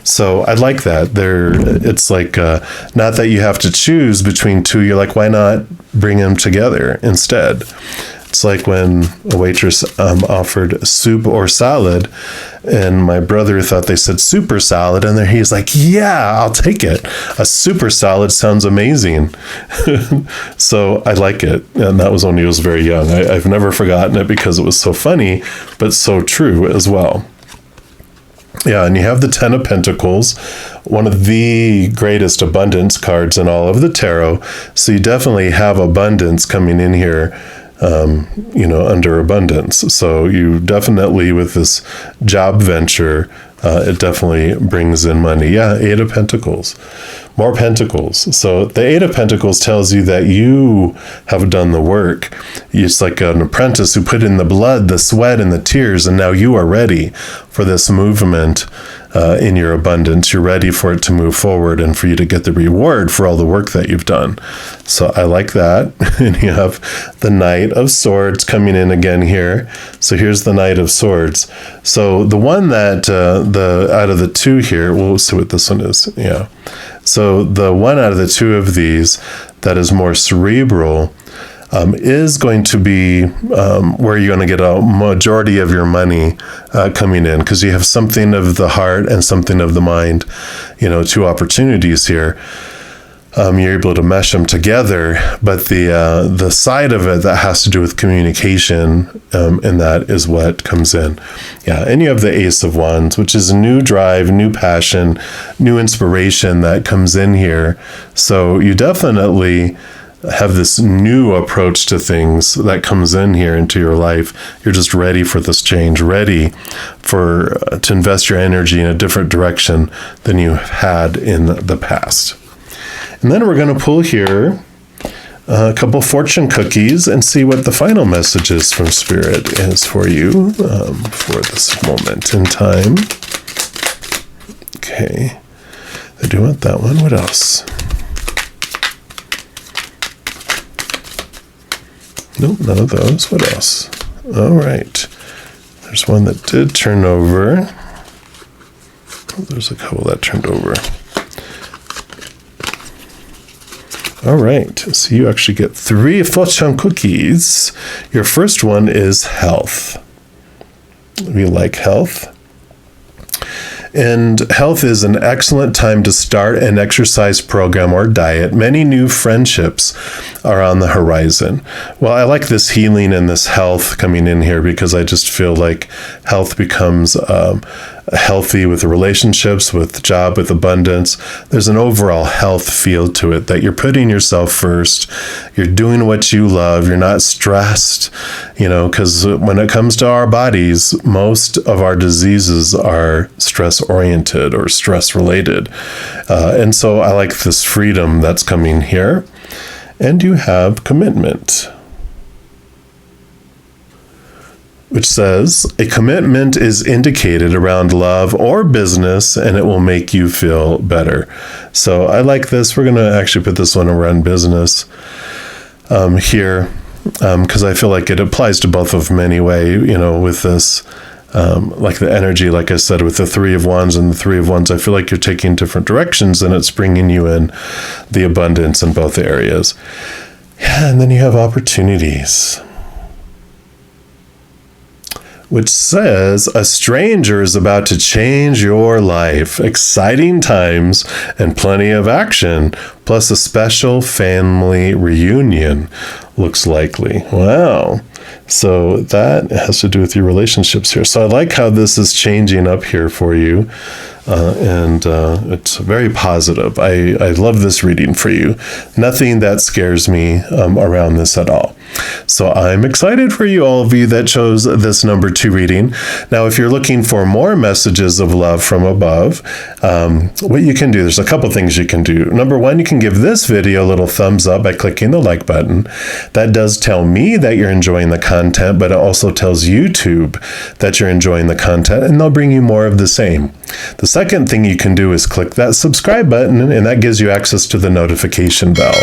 So I like that. It's like not that you have to choose between two. You're like, why not bring them together instead? It's like when a waitress offered soup or salad, and my brother thought they said super salad, and then he's like, yeah, I'll take it. A super salad sounds amazing. So I like it. And that was when he was very young. I've never forgotten it because it was so funny, but so true as well. Yeah, and you have the Ten of Pentacles, one of the greatest abundance cards in all of the tarot. So you definitely have abundance coming in here, under abundance. So you definitely, with this job venture, it definitely brings in money. Yeah, Eight of Pentacles, more Pentacles. So the Eight of Pentacles tells you that you have done the work. It's like an apprentice who put in the blood, the sweat, and the tears, and now you are ready for this movement in your abundance. You're ready for it to move forward and for you to get the reward for all the work that you've done. So I like that. And you have the Knight of Swords coming in again here. So here's the Knight of Swords. So the one that out of the two here, we'll see what this one is. Yeah. So the one out of the two of these that is more cerebral is going to be where you're going to get a majority of your money coming in, because you have something of the heart and something of the mind, two opportunities here. You're able to mesh them together, but the side of it that has to do with communication, and that is what comes in. Yeah, and you have the Ace of Wands, which is a new drive, new passion, new inspiration that comes in here. So you definitely have this new approach to things that comes in here into your life. You're just ready for this change, ready to invest your energy in a different direction than you had in the past. And then we're going to pull here a couple fortune cookies and see what the final messages from Spirit is for you for this moment in time. Okay. I do want that one. What else? Nope, none of those. What else? All right. There's one that did turn over. There's a couple that turned over. All right, so you actually get 3 fortune cookies. Your first one is health. We like health. And health is an excellent time to start an exercise program or diet. Many new friendships are on the horizon. Well, I like this healing and this health coming in here because I just feel like health becomes healthy with the relationships, with the job, with abundance. There's an overall health feel to it, that you're putting yourself first. You're doing what you love. You're not stressed, because when it comes to our bodies, most of our diseases are stress-oriented or stress-related. And so I like this freedom that's coming here. And you have commitment, which says a commitment is indicated around love or business, and it will make you feel better. So I like this. We're going to actually put this one around business here because I feel like it applies to both of them anyway, with this. Like the energy, like I said, with the 3 of Wands and the 3 of Wands, I feel like you're taking different directions and it's bringing you in the abundance in both areas. Yeah, and then you have opportunities, which says a stranger is about to change your life. Exciting times and plenty of action, plus a special family reunion looks likely. Wow. So that has to do with your relationships here. So I like how this is changing up here for you. And it's very positive. I love this reading for you. Nothing that scares me around this at all. So I'm excited for you, all of you that chose this number 2 reading. Now, if you're looking for more messages of love from above, what you can do, there's a couple things you can do. Number 1, you can give this video a little thumbs up by clicking the like button. That does tell me that you're enjoying the content, but it also tells YouTube that you're enjoying the content, and they'll bring you more of the same. The second thing you can do is click that subscribe button, and that gives you access to the notification bell.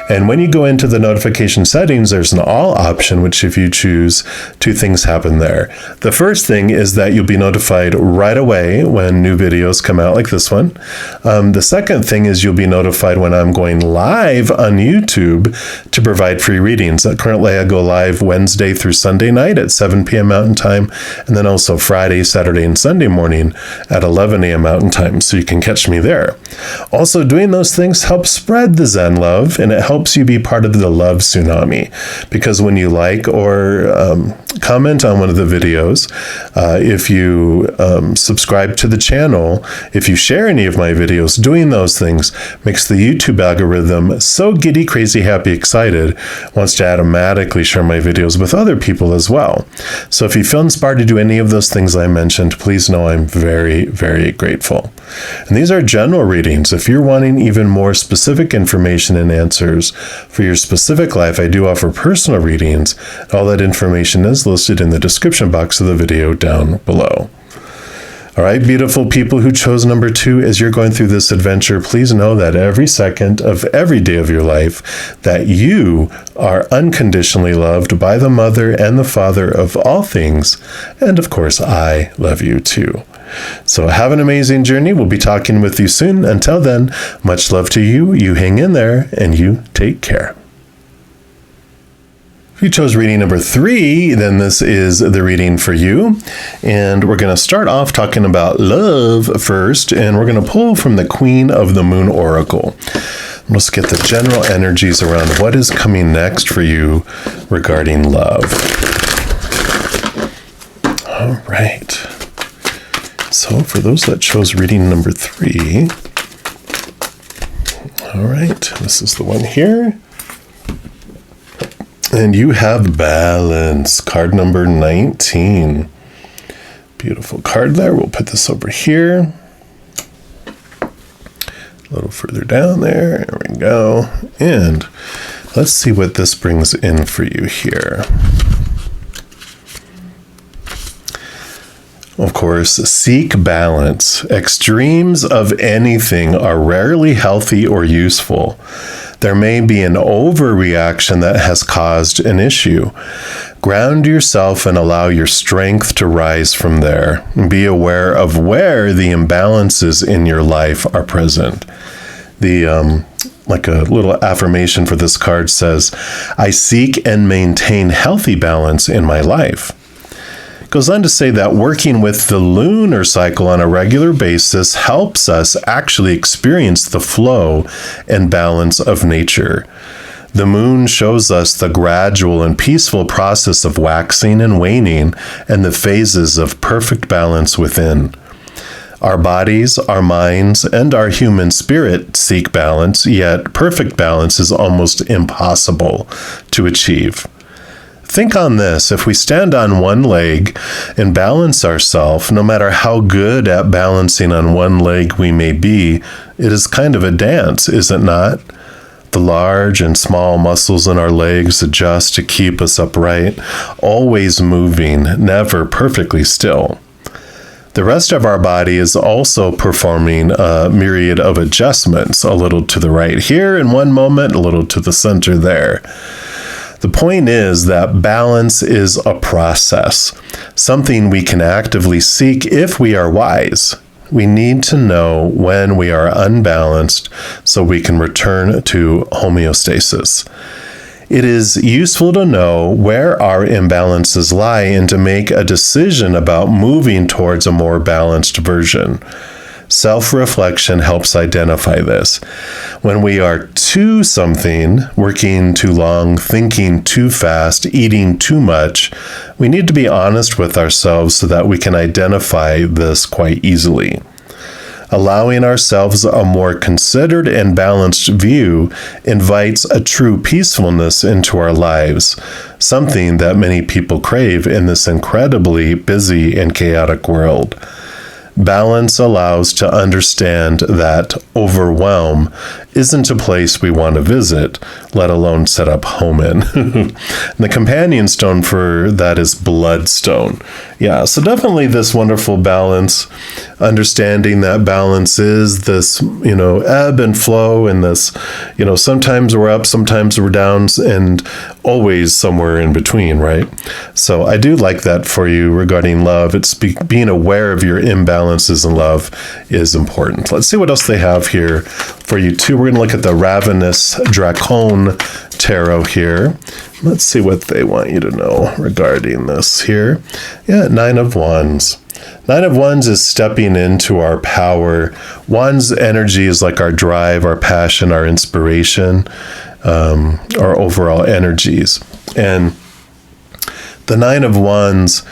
And when you go into the notification settings, there's an all option, which if you choose, 2 things happen there. The first thing is that you'll be notified right away when new videos come out like this one. The second thing is you'll be notified when I'm going live on YouTube to provide free readings. Currently, I go live Wednesday through Sunday night at 7 p.m. Mountain Time, and then also Friday, Saturday, and Sunday morning at 11 a.m. Mountain Time, so you can catch me there. Also, doing those things helps spread the Zen love, and it helps you be part of the love tsunami, because when you like or comment on one of the videos, if you subscribe to the channel, if you share any of my videos, doing those things makes the YouTube algorithm so giddy, crazy, happy, excited, wants to automatically share my videos with other people as well. So if you feel inspired to do any of those things I mentioned, please know I'm very, very grateful. And these are general readings. If you're wanting even more specific information and answers for your specific life, I do offer personal readings. All that information is listed in the description box of the video down below. All right, beautiful people who chose number 2, as you're going through this adventure, please know that every second of every day of your life, that you are unconditionally loved by the Mother and the Father of all things. And of course, I love you too. So have an amazing journey. We'll be talking with you soon. Until then, much love to you. You hang in there and you take care. If you chose reading number 3, then this is the reading for you. And we're going to start off talking about love first, and we're going to pull from the Queen of the Moon Oracle. Let's get the general energies around what is coming next for you regarding love. All right. So for those that chose reading number 3, all right, this is the one here. And you have balance, card number 19. Beautiful card there. We'll put this over here. A little further down there. There we go. And let's see what this brings in for you here. Of course, seek balance. Extremes of anything are rarely healthy or useful. There may be an overreaction that has caused an issue. Ground yourself and allow your strength to rise from there. Be aware of where the imbalances in your life are present. Like a little affirmation for this card says, I seek and maintain healthy balance in my life. Goes on to say that working with the lunar cycle on a regular basis helps us actually experience the flow and balance of nature. The moon shows us the gradual and peaceful process of waxing and waning and the phases of perfect balance within. Our bodies, our minds, and our human spirit seek balance, yet perfect balance is almost impossible to achieve. Think on this. If we stand on one leg and balance ourselves, no matter how good at balancing on one leg we may be, it is kind of a dance, is it not? The large and small muscles in our legs adjust to keep us upright, always moving, never perfectly still. The rest of our body is also performing a myriad of adjustments, a little to the right here in one moment, a little to the center there. The point is that balance is a process, something we can actively seek if we are wise. We need to know when we are unbalanced so we can return to homeostasis. It is useful to know where our imbalances lie and to make a decision about moving towards a more balanced version. Self-reflection helps identify this. When we are too something, working too long, thinking too fast, eating too much, we need to be honest with ourselves so that we can identify this quite easily. Allowing ourselves a more considered and balanced view invites a true peacefulness into our lives, something that many people crave in this incredibly busy and chaotic world. Balance allows to understand that overwhelm isn't a place we want to visit, let alone set up home in. The companion stone for that is bloodstone. Yeah, so definitely this wonderful balance, understanding that balance is this, ebb and flow, and this, sometimes we're up, sometimes we're down, and always somewhere in between, right? So I do like that for you regarding love. It's being aware of your imbalances in love is important. Let's see what else they have here for you too. We're going to look at the Ravenous Dracon Tarot here. Let's see what they want you to know regarding this here. Yeah, Nine of Wands. Nine of Wands is stepping into our power. Wands energy is like our drive, our passion, our inspiration, our overall energies. And the Nine of Wands,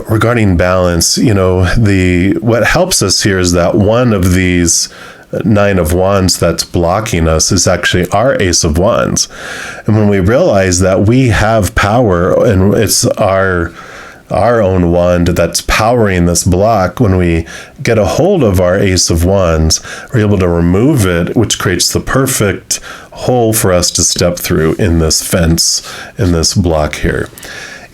regarding balance, what helps us here is that one of these Nine of Wands that's blocking us is actually our Ace of Wands. And when we realize that we have power and it's our own wand that's powering this block, when we get a hold of our Ace of Wands, we're able to remove it, which creates the perfect hole for us to step through in this fence, in this block here.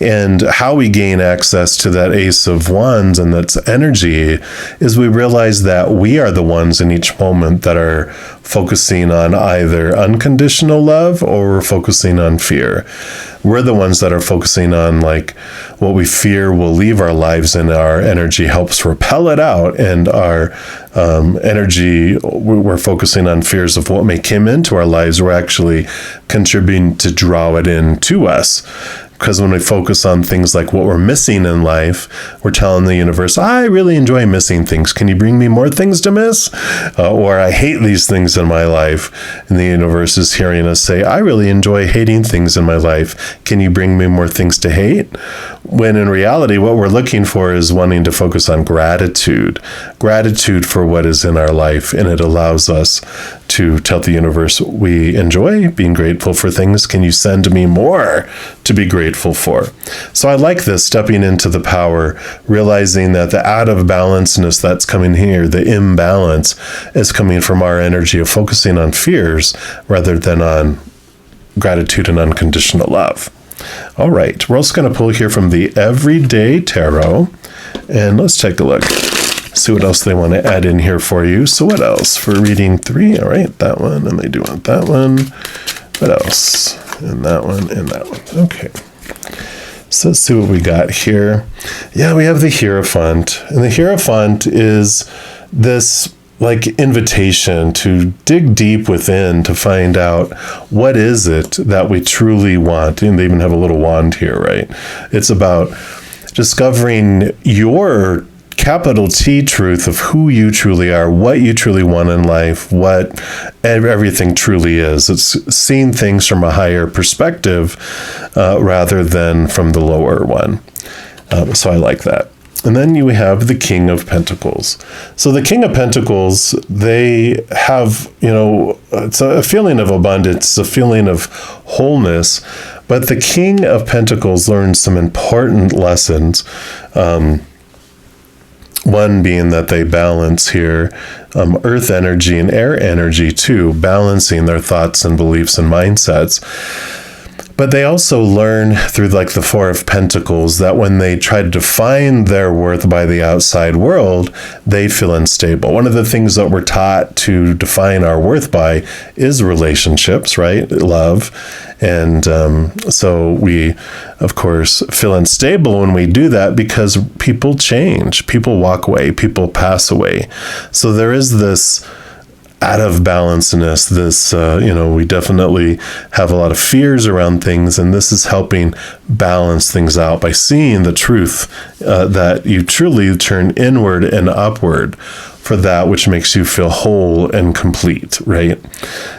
And how we gain access to that Ace of Wands and that's energy is we realize that we are the ones in each moment that are focusing on either unconditional love or we're focusing on fear. We're the ones that are focusing on like what we fear will leave our lives, and our energy helps repel it out. And our energy, we're focusing on fears of what may come into our lives. We're actually contributing to draw it in to us. Because when we focus on things like what we're missing in life, we're telling the universe, I really enjoy missing things. Can you bring me more things to miss? Or I hate these things in my life. And the universe is hearing us say, I really enjoy hating things in my life. Can you bring me more things to hate? When in reality, what we're looking for is wanting to focus on gratitude. Gratitude for what is in our life. And it allows us to tell the universe, we enjoy being grateful for things. Can you send me more to be grateful for? So I like this, stepping into the power, realizing that the out of balanceness that's coming here, the imbalance, is coming from our energy of focusing on fears rather than on gratitude and unconditional love. All right, we're also going to pull here from the Everyday Tarot. And let's take a look. See what else they want to add in here for you. So what else for reading 3? All right, that one, and they do want that one. What else? And that one, and that one. Okay. So let's see what we got here. Yeah, we have the Hierophant. And the Hierophant is this like invitation to dig deep within to find out what is it that we truly want. And they even have a little wand here, right? It's about discovering your capital T truth of who you truly are, what you truly want in life, what everything truly is. It's seeing things from a higher perspective rather than from the lower one. So I like that. And then you have the King of Pentacles. So the King of Pentacles, they have, it's a feeling of abundance, a feeling of wholeness, but the King of Pentacles learns some important lessons. One being that they balance here earth energy and air energy too, balancing their thoughts and beliefs and mindsets. But they also learn through like the Four of Pentacles that when they try to define their worth by the outside world, they feel unstable. One of the things that we're taught to define our worth by is relationships, right? Love. And so we, of course, feel unstable when we do that because people change, people walk away, people pass away. So there is this out of balanceness, this, we definitely have a lot of fears around things, and this is helping balance things out by seeing the truth that you truly turn inward and upward for that which makes you feel whole and complete, right?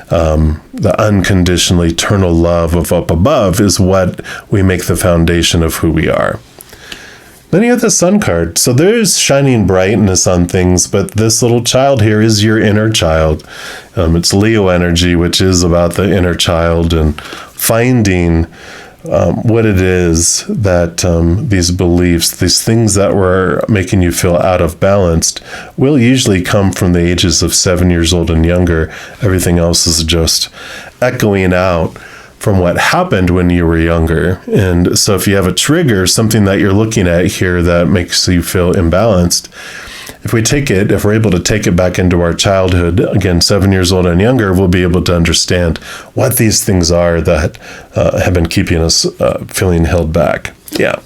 The unconditional eternal love of up above is what we make the foundation of who we are. Then you have the Sun card. So there's shining brightness on things, but this little child here is your inner child. It's Leo energy, which is about the inner child and finding what it is that these beliefs, these things that were making you feel out of balance, will usually come from the ages of 7 years old and younger. Everything else is just echoing out from what happened when you were younger. And so if you have a trigger, something that you're looking at here that makes you feel imbalanced, if we're able to take it back into our childhood, again, 7 years old and younger, we'll be able to understand what these things are that have been keeping us feeling held back. Yeah.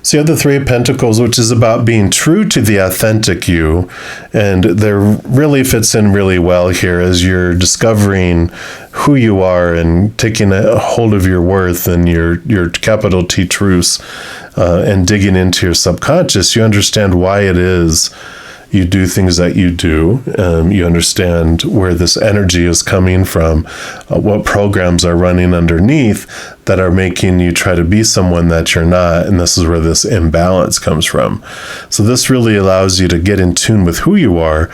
So you have the Three of Pentacles, which is about being true to the authentic you. And there really fits in really well here as you're discovering who you are and taking a hold of your worth and your capital T truths and digging into your subconscious. You understand why it is you do things that you do. You understand where this energy is coming from, what programs are running underneath that are making you try to be someone that you're not. And this is where this imbalance comes from. So this really allows you to get in tune with who you are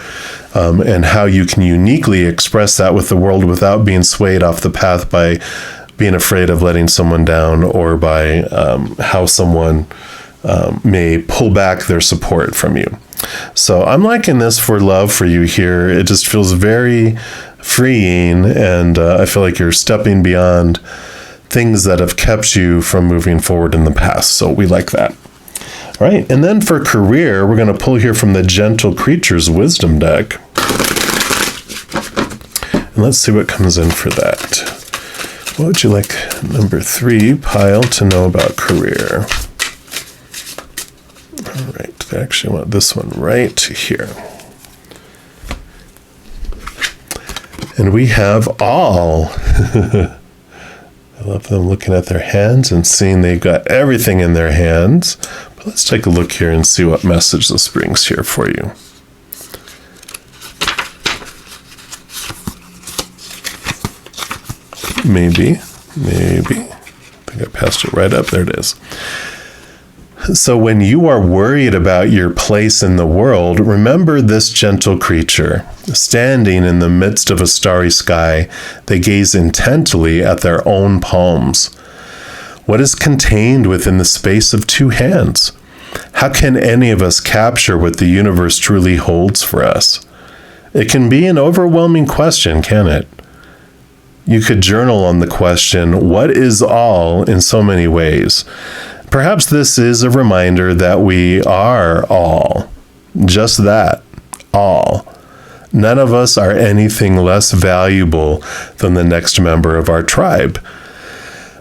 and how you can uniquely express that with the world without being swayed off the path by being afraid of letting someone down or by how someone may pull back their support from you. So I'm liking this for love for you here. It just feels very freeing, and I feel like you're stepping beyond things that have kept you from moving forward in the past. So we like that. All right, and then for career, we're going to pull here from the Gentle Creatures Wisdom deck. And let's see what comes in for that. What would you like number 3 pile to know about career? All right, I actually want this one right here. And we have all. I love them looking at their hands and seeing they've got everything in their hands. But let's take a look here and see what message this brings here for you. Maybe. I think I passed it right up. There it is. So when you are worried about your place in the world, remember this gentle creature. Standing in the midst of a starry sky, they gaze intently at their own palms. What is contained within the space of 2 hands? How can any of us capture what the universe truly holds for us? It can be an overwhelming question, can it? You could journal on the question, what is all, in so many ways. Perhaps this is a reminder that we are all, just that, all. None of us are anything less valuable than the next member of our tribe.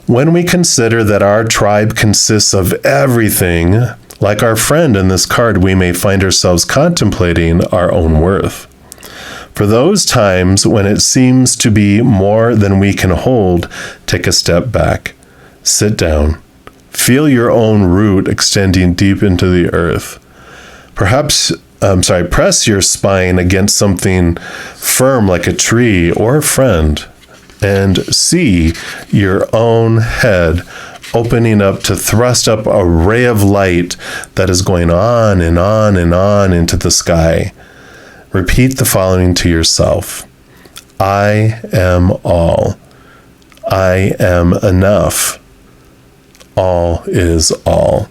When we consider that our tribe consists of everything, like our friend in this card, we may find ourselves contemplating our own worth. For those times when it seems to be more than we can hold, take a step back, sit down, feel your own root extending deep into the earth. Press your spine against something firm like a tree or a friend, and see your own head opening up to thrust up a ray of light that is going on and on and on into the sky. Repeat the following to yourself. I am all. I am enough. All is all.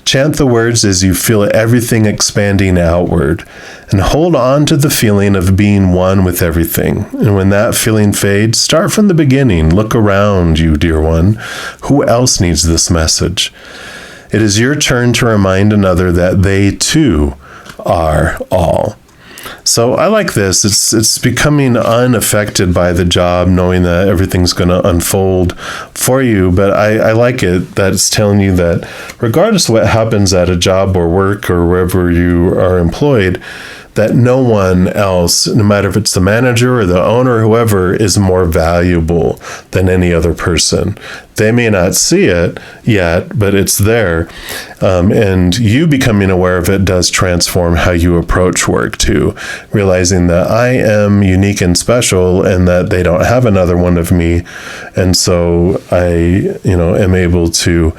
Chant the words as you feel everything expanding outward, and hold on to the feeling of being one with everything. And when that feeling fades, start from the beginning. Look around you, dear one. Who else needs this message? It is your turn to remind another that they too are all. So I like this. It's becoming unaffected by the job, knowing that everything's going to unfold for you. But I like it that it's telling you that regardless of what happens at a job or work or wherever you are employed, that no one else, no matter if it's the manager or the owner or whoever, is more valuable than any other person. They may not see it yet, but it's there. And you becoming aware of it does transform how you approach work too, realizing that I am unique and special and that they don't have another one of me. And so I, am able to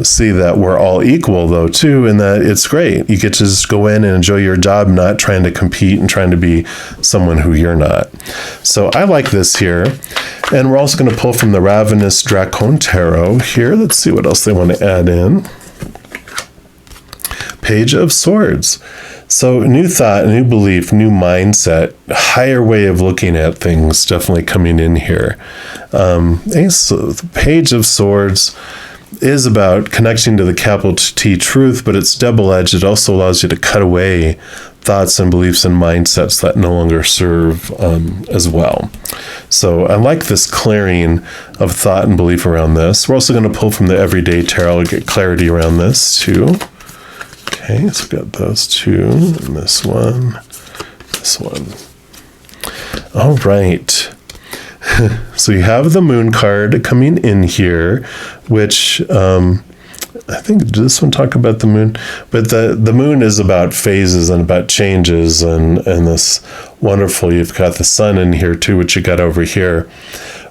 see that we're all equal though too, and that it's great. You get to just go in and enjoy your job, not trying to compete and trying to be someone who you're not. So I like this here. And we're also going to pull from the Ravenous Dracon Tarot here. Let's see what else they want to add in. Page of Swords. So new thought, new belief, new mindset, higher way of looking at things definitely coming in here. So the Page of Swords is about connecting to the capital T truth, but it's double-edged. It also allows you to cut away thoughts and beliefs and mindsets that no longer serve as well. So I like this clearing of thought and belief around this. We're also going to pull from the Everyday Tarot to get clarity around this too. Okay, so we've got those two, and this one. All right. So you have the Moon card coming in here, which I think, did this one talk about the moon? But the moon is about phases and about changes and this wonderful, you've got the sun in here too, which you got over here.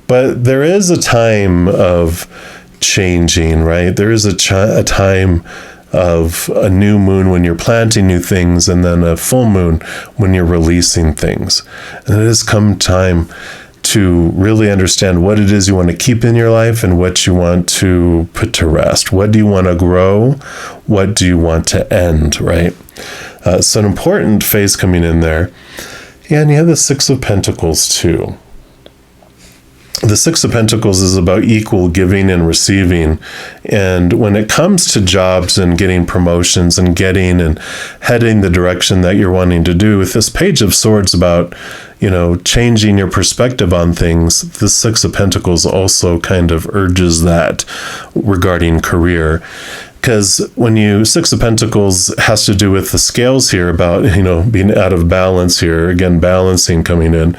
But there is a time of changing, right? There is a time of a new moon when you're planting new things, and then a full moon when you're releasing things. And it has come time to really understand what it is you want to keep in your life and what you want to put to rest. What do you want to grow? What do you want to end, right? So an important phase coming in there. And you have the Six of Pentacles too. The Six of Pentacles is about equal giving and receiving. And when it comes to jobs and getting promotions and getting and heading the direction that you're wanting to do, with this Page of Swords about, changing your perspective on things, the Six of Pentacles also kind of urges that regarding career. Because when Six of Pentacles has to do with the scales here about, being out of balance here, again, balancing coming in.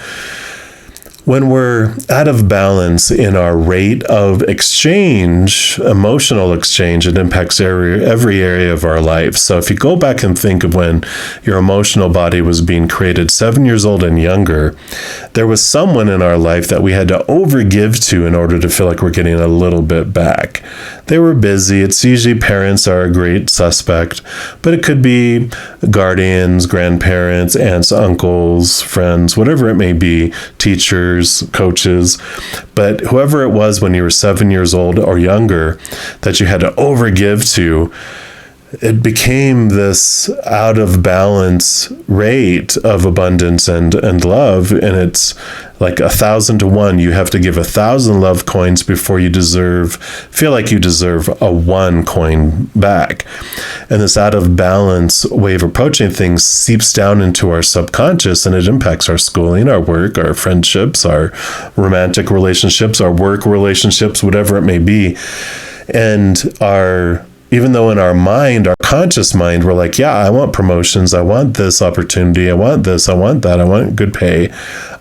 When we're out of balance in our rate of exchange, emotional exchange, it impacts every area of our life. So if you go back and think of when your emotional body was being created, 7 years old and younger, there was someone in our life that we had to overgive to in order to feel like we're getting a little bit back. They were busy. It's usually parents are a great suspect, but it could be guardians, grandparents, aunts, uncles, friends, whatever it may be, teachers, coaches. But whoever it was when you were 7 years old or younger that you had to overgive to, it became this out of balance rate of abundance and love. And it's like 1,000 to 1. You have to give 1,000 love coins before you feel like you deserve a 1 coin back. And this out of balance way of approaching things seeps down into our subconscious, and it impacts our schooling, our work, our friendships, our romantic relationships, our work relationships, whatever it may be. And even though in our mind, our conscious mind, we're like, yeah, I want promotions, I want this opportunity, I want this, I want that, I want good pay.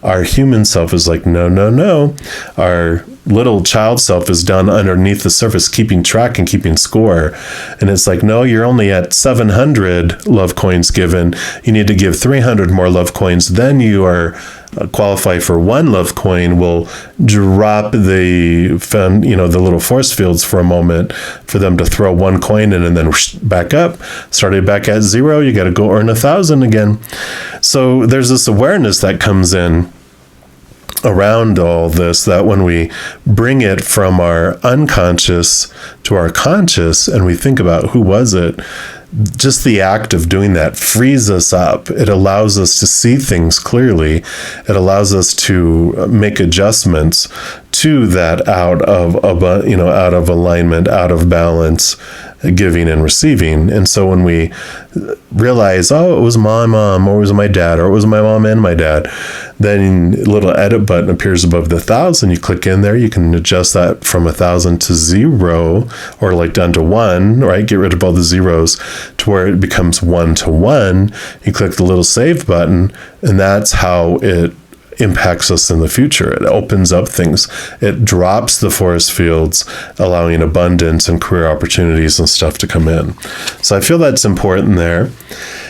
Our human self is like, no, no, no. Our little child self is down underneath the surface, keeping track and keeping score. And it's like, no, you're only at 700 love coins given. You need to give 300 more love coins. Then you are qualify for 1 love coin. Will drop the little force fields for a moment for them to throw 1 coin in, and then back up, started back at 0. You got to go earn 1,000 again. So there's this awareness that comes in around all this, that when we bring it from our unconscious to our conscious and we think about who was it, just the act of doing that frees us up. It allows us to see things clearly. It allows us to make adjustments to that out of alignment, out of balance, giving and receiving. And so when we realize, oh, it was my mom, or it was my dad, or it was my mom and my dad, then a little edit button appears above the 1,000. You click in there, you can adjust that from 1,000 to 0, or like down to 1, right? Get rid of all the zeros to where it becomes 1 to 1. You click the little save button, and that's how it impacts us in the future. It opens up things. It drops the force fields, allowing abundance and career opportunities and stuff to come in. So I feel that's important there.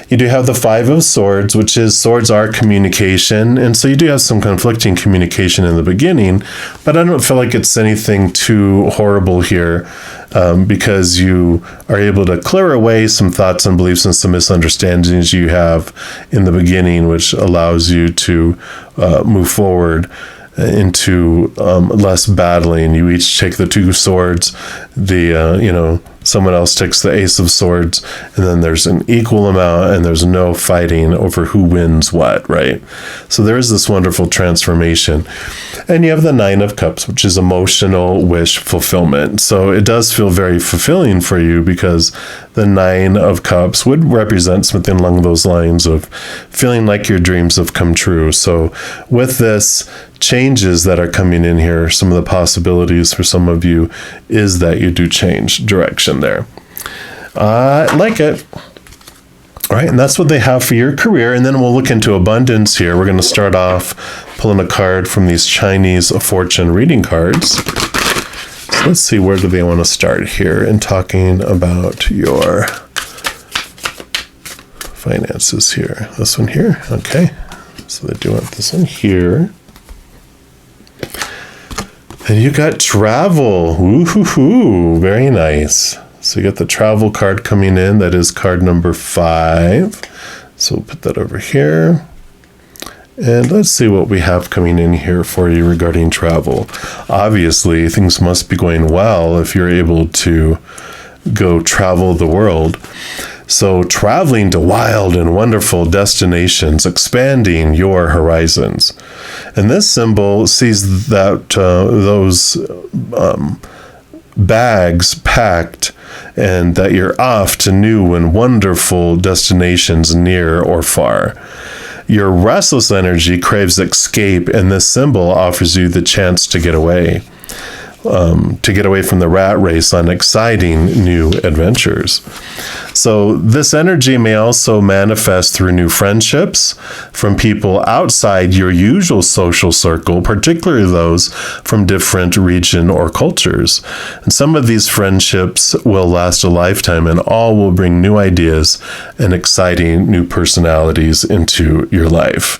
You do have the 5 of Swords, which is swords are communication. And so you do have some conflicting communication in the beginning, but I don't feel like it's anything too horrible here, because you are able to clear away some thoughts and beliefs and some misunderstandings you have in the beginning, which allows you to move forward into less battling. You each take the 2 swords, someone else takes the Ace of Swords, and then there's an equal amount, and there's no fighting over who wins what, right? So there is this wonderful transformation. And you have the 9 of Cups, which is emotional wish fulfillment. So it does feel very fulfilling for you, because the 9 of Cups would represent something along those lines of feeling like your dreams have come true. So with this, changes that are coming in here, some of the possibilities for some of you is that you do change direction there. I like it. All right, and that's what they have for your career. And then we'll look into abundance here. We're going to start off pulling a card from these Chinese fortune reading cards. So let's see, where do they want to start here in talking about your finances here? This one here? Okay. So they do want this one here. And you got travel. Woo-hoo-hoo. Very nice. So you got the travel card coming in. That is card number 5. So we'll put that over here. And let's see what we have coming in here for you regarding travel. Obviously, things must be going well if you're able to go travel the world. So traveling to wild and wonderful destinations, expanding your horizons. And this symbol sees that those bags packed, and that you're off to new and wonderful destinations near or far. Your restless energy craves escape, and this symbol offers you the chance to get away from the rat race on exciting new adventures. So this energy may also manifest through new friendships from people outside your usual social circle, particularly those from different region or cultures. And some of these friendships will last a lifetime, and all will bring new ideas and exciting new personalities into your life.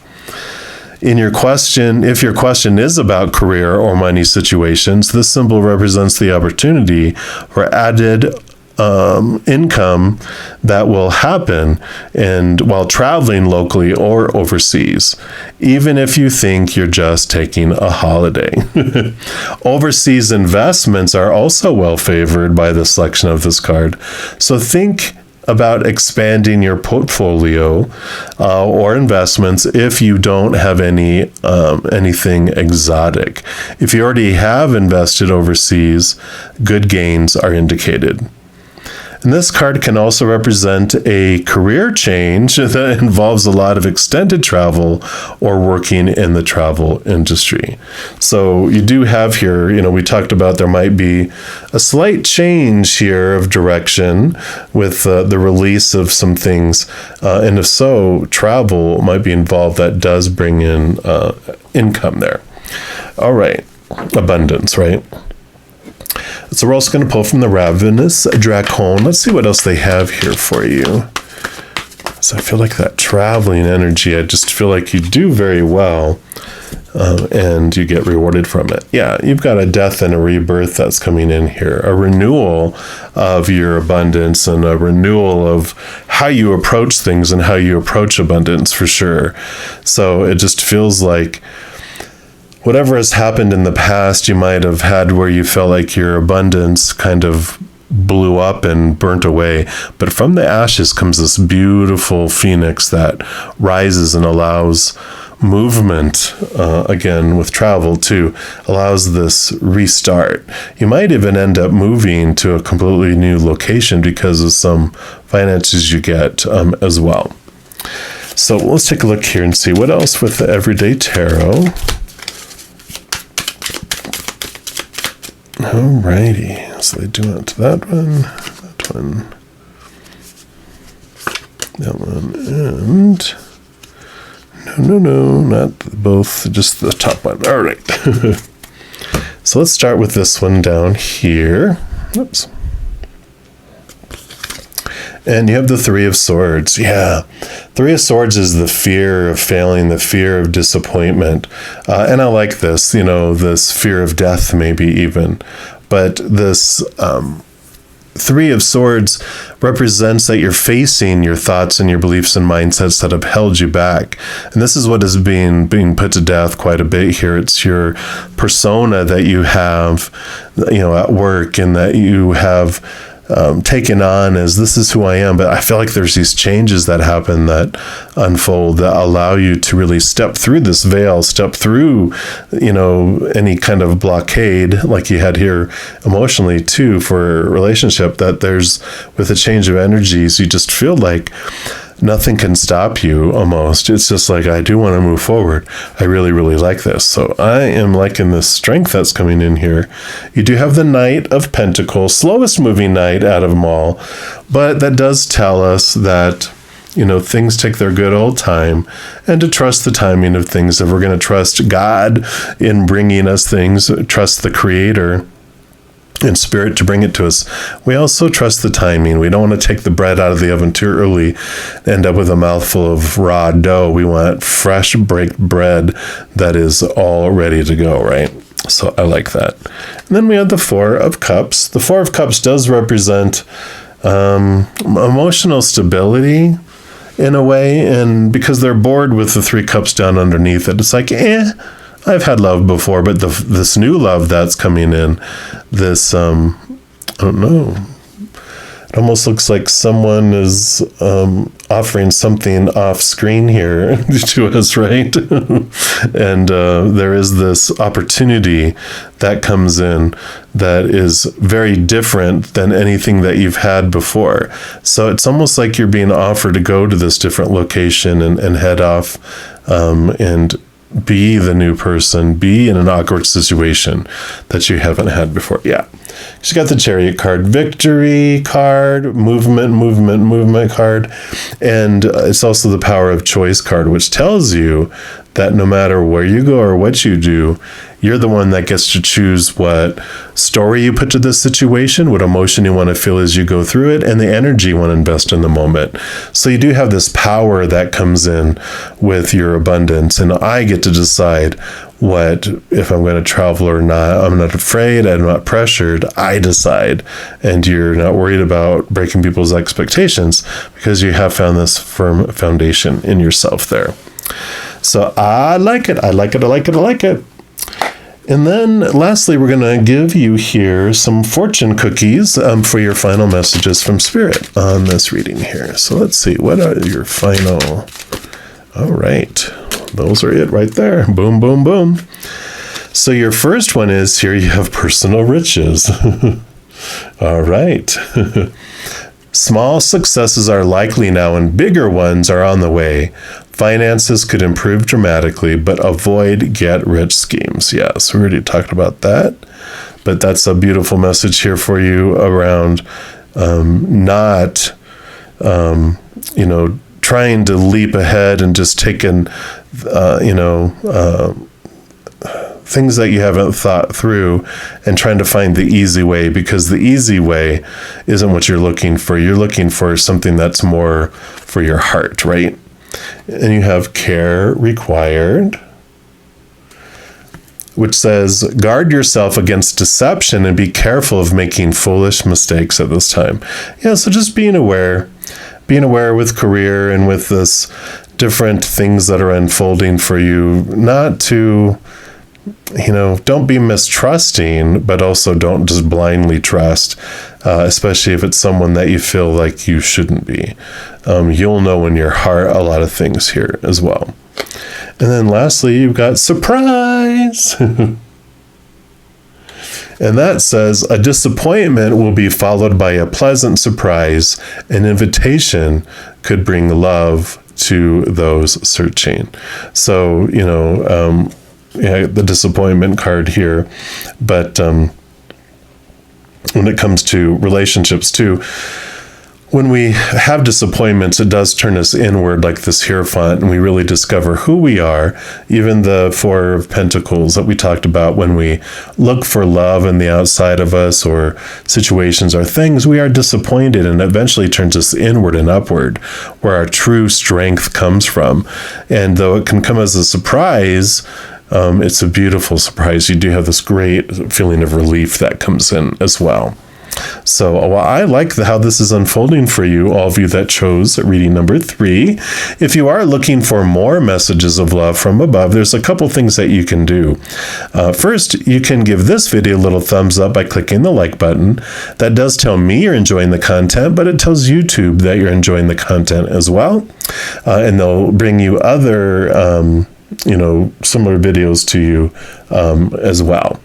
If your question is about career or money situations, this symbol represents the opportunity for added income that will happen and while traveling locally or overseas, even if you think you're just taking a holiday. Overseas investments are also well favored by the selection of this card. So think about expanding your portfolio or investments if you don't have anything exotic. If you already have invested overseas, good gains are indicated. And this card can also represent a career change that involves a lot of extended travel or working in the travel industry. So you do have here, we talked about there might be a slight change here of direction with the release of some things. And if so, travel might be involved that does bring in income there. All right. Abundance, right? So we're also going to pull from the Ravenous Dracon. Let's see what else they have here for you. So I feel like that traveling energy, I just feel like you do very well and you get rewarded from it. Yeah, you've got a death and a rebirth that's coming in here. A renewal of your abundance and a renewal of how you approach things and how you approach abundance for sure. So it just feels like whatever has happened in the past you might have had where you felt like your abundance kind of blew up and burnt away. But from the ashes comes this beautiful phoenix that rises and allows movement, again, with travel too, allows this restart. You might even end up moving to a completely new location because of some finances you get as well. So let's take a look here and see what else with the Everyday Tarot. Alrighty, so they do it to that one, and no, not both, just the top one. All right. So let's start with this one down here. Oops. And you have the Three of Swords. Yeah. Three of Swords is the fear of failing, the fear of disappointment. And I like this, this fear of death maybe even. But this Three of Swords represents that you're facing your thoughts and your beliefs and mindsets that have held you back. And this is what is being put to death quite a bit here. It's your persona that you have, at work and that you have taken on as this is who I am. But I feel like there's these changes that happen that unfold that allow you to really step through this veil, step through, any kind of blockade like you had here emotionally too for a relationship, that there's with a change of energies, you just feel like nothing can stop you almost. It's just like, I do want to move forward. I really, really like this. So I am liking this strength that's coming in here. You do have the Knight of Pentacles, slowest moving knight out of them all. But that does tell us that, things take their good old time and to trust the timing of things. If we're going to trust God in bringing us things, trust the Creator in spirit to bring it to us, we also trust the timing. We don't want to take the bread out of the oven too early, end up with a mouthful of raw dough. We want fresh baked bread that is all ready to go, right? So I like that. And then we have the Four of Cups. The Four of Cups does represent emotional stability in a way, and because they're bored with the Three Cups down underneath it, it's like, I've had love before, but this new love that's coming in, this, I don't know, it almost looks like someone is offering something off screen here to us, right? And there is this opportunity that comes in that is very different than anything that you've had before. So it's almost like you're being offered to go to this different location and head off and be the new person, be in an awkward situation that you haven't had before. Yeah. She got the Chariot card, victory card, movement card. And it's also the Power of Choice card, which tells you that no matter where you go or what you do, you're the one that gets to choose what story you put to this situation, what emotion you want to feel as you go through it, and the energy you want to invest in the moment. So you do have this power that comes in with your abundance, and I get to decide if I'm going to travel or not. I'm not afraid. I'm not pressured. I decide. And you're not worried about breaking people's expectations because you have found this firm foundation in yourself there. So I like it. And then lastly, we're going to give you here some fortune cookies for your final messages from Spirit on this reading here. So let's see, what are your final? All right, those are it right there. Boom, boom, boom. So your first one is here you have personal riches. All right. Small successes are likely now and bigger ones are on the way. Finances could improve dramatically, but avoid get-rich schemes. Yes, we already talked about that. But that's a beautiful message here for you around not, trying to leap ahead and just taking, things that you haven't thought through and trying to find the easy way, because the easy way isn't what you're looking for. You're looking for something that's more for your heart, right? And you have care required, which says, guard yourself against deception and be careful of making foolish mistakes at this time. Yeah, so just being aware with career and with this different things that are unfolding for you, not to, don't be mistrusting, but also don't just blindly trust, especially if it's someone that you feel like you shouldn't be. You'll know in your heart a lot of things here as well. And then lastly, you've got surprise. And that says, a disappointment will be followed by a pleasant surprise. An invitation could bring love to those searching. So, the disappointment card here. But when it comes to relationships too, when we have disappointments, it does turn us inward like this Hierophant, and we really discover who we are. Even the Four of Pentacles that we talked about, when we look for love in the outside of us or situations or things, we are disappointed, and eventually turns us inward and upward, where our true strength comes from. And though it can come as a surprise, it's a beautiful surprise. You do have this great feeling of relief that comes in as well. So I like how this is unfolding for you, all of you that chose reading number 3. If you are looking for more messages of love from above, there's a couple things that you can do. First, you can give this video a little thumbs up by clicking the like button. That does tell me you're enjoying the content, but it tells YouTube that you're enjoying the content as well. And they'll bring you other similar videos to you as well.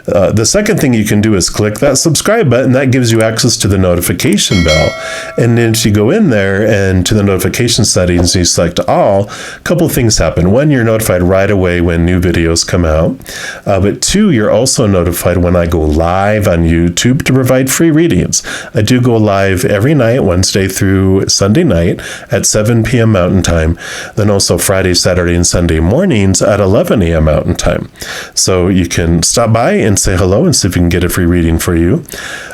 The second thing you can do is click that subscribe button. That gives you access to the notification bell. And then if you go in there and to the notification settings, you select all, a couple things happen. One, you're notified right away when new videos come out. But 2, you're also notified when I go live on YouTube to provide free readings. I do go live every night, Wednesday through Sunday night at 7 p.m. Mountain Time. Then also Friday, Saturday, and Sunday mornings at 11 a.m. Mountain Time. So you can stop by and say hello and see if we can get a free reading for you.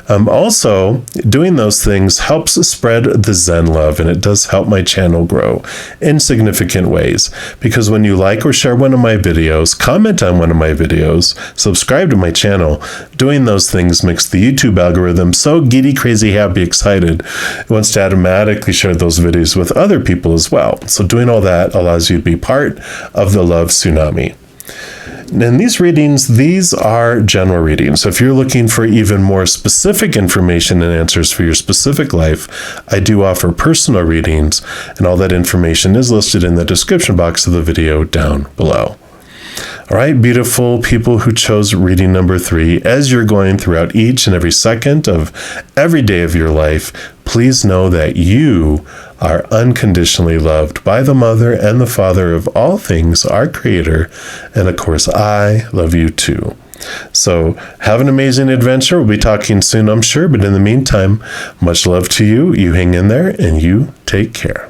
Also, doing those things helps spread the Zen love, and it does help my channel grow in significant ways. Because when you like or share one of my videos, comment on one of my videos, subscribe to my channel, doing those things makes the YouTube algorithm so giddy, crazy, happy, excited. It wants to automatically share those videos with other people as well. So doing all that allows you to be part of the love tsunami. In these readings, these are general readings. So if you're looking for even more specific information and answers for your specific life, I do offer personal readings, and all that information is listed in the description box of the video down below. All right, beautiful people who chose reading number 3, as you're going throughout each and every second of every day of your life, please know that you are unconditionally loved by the Mother and the Father of all things, our Creator, and of course, I love you too. So have an amazing adventure. We'll be talking soon, I'm sure, but in the meantime, much love to you. You hang in there, and you take care.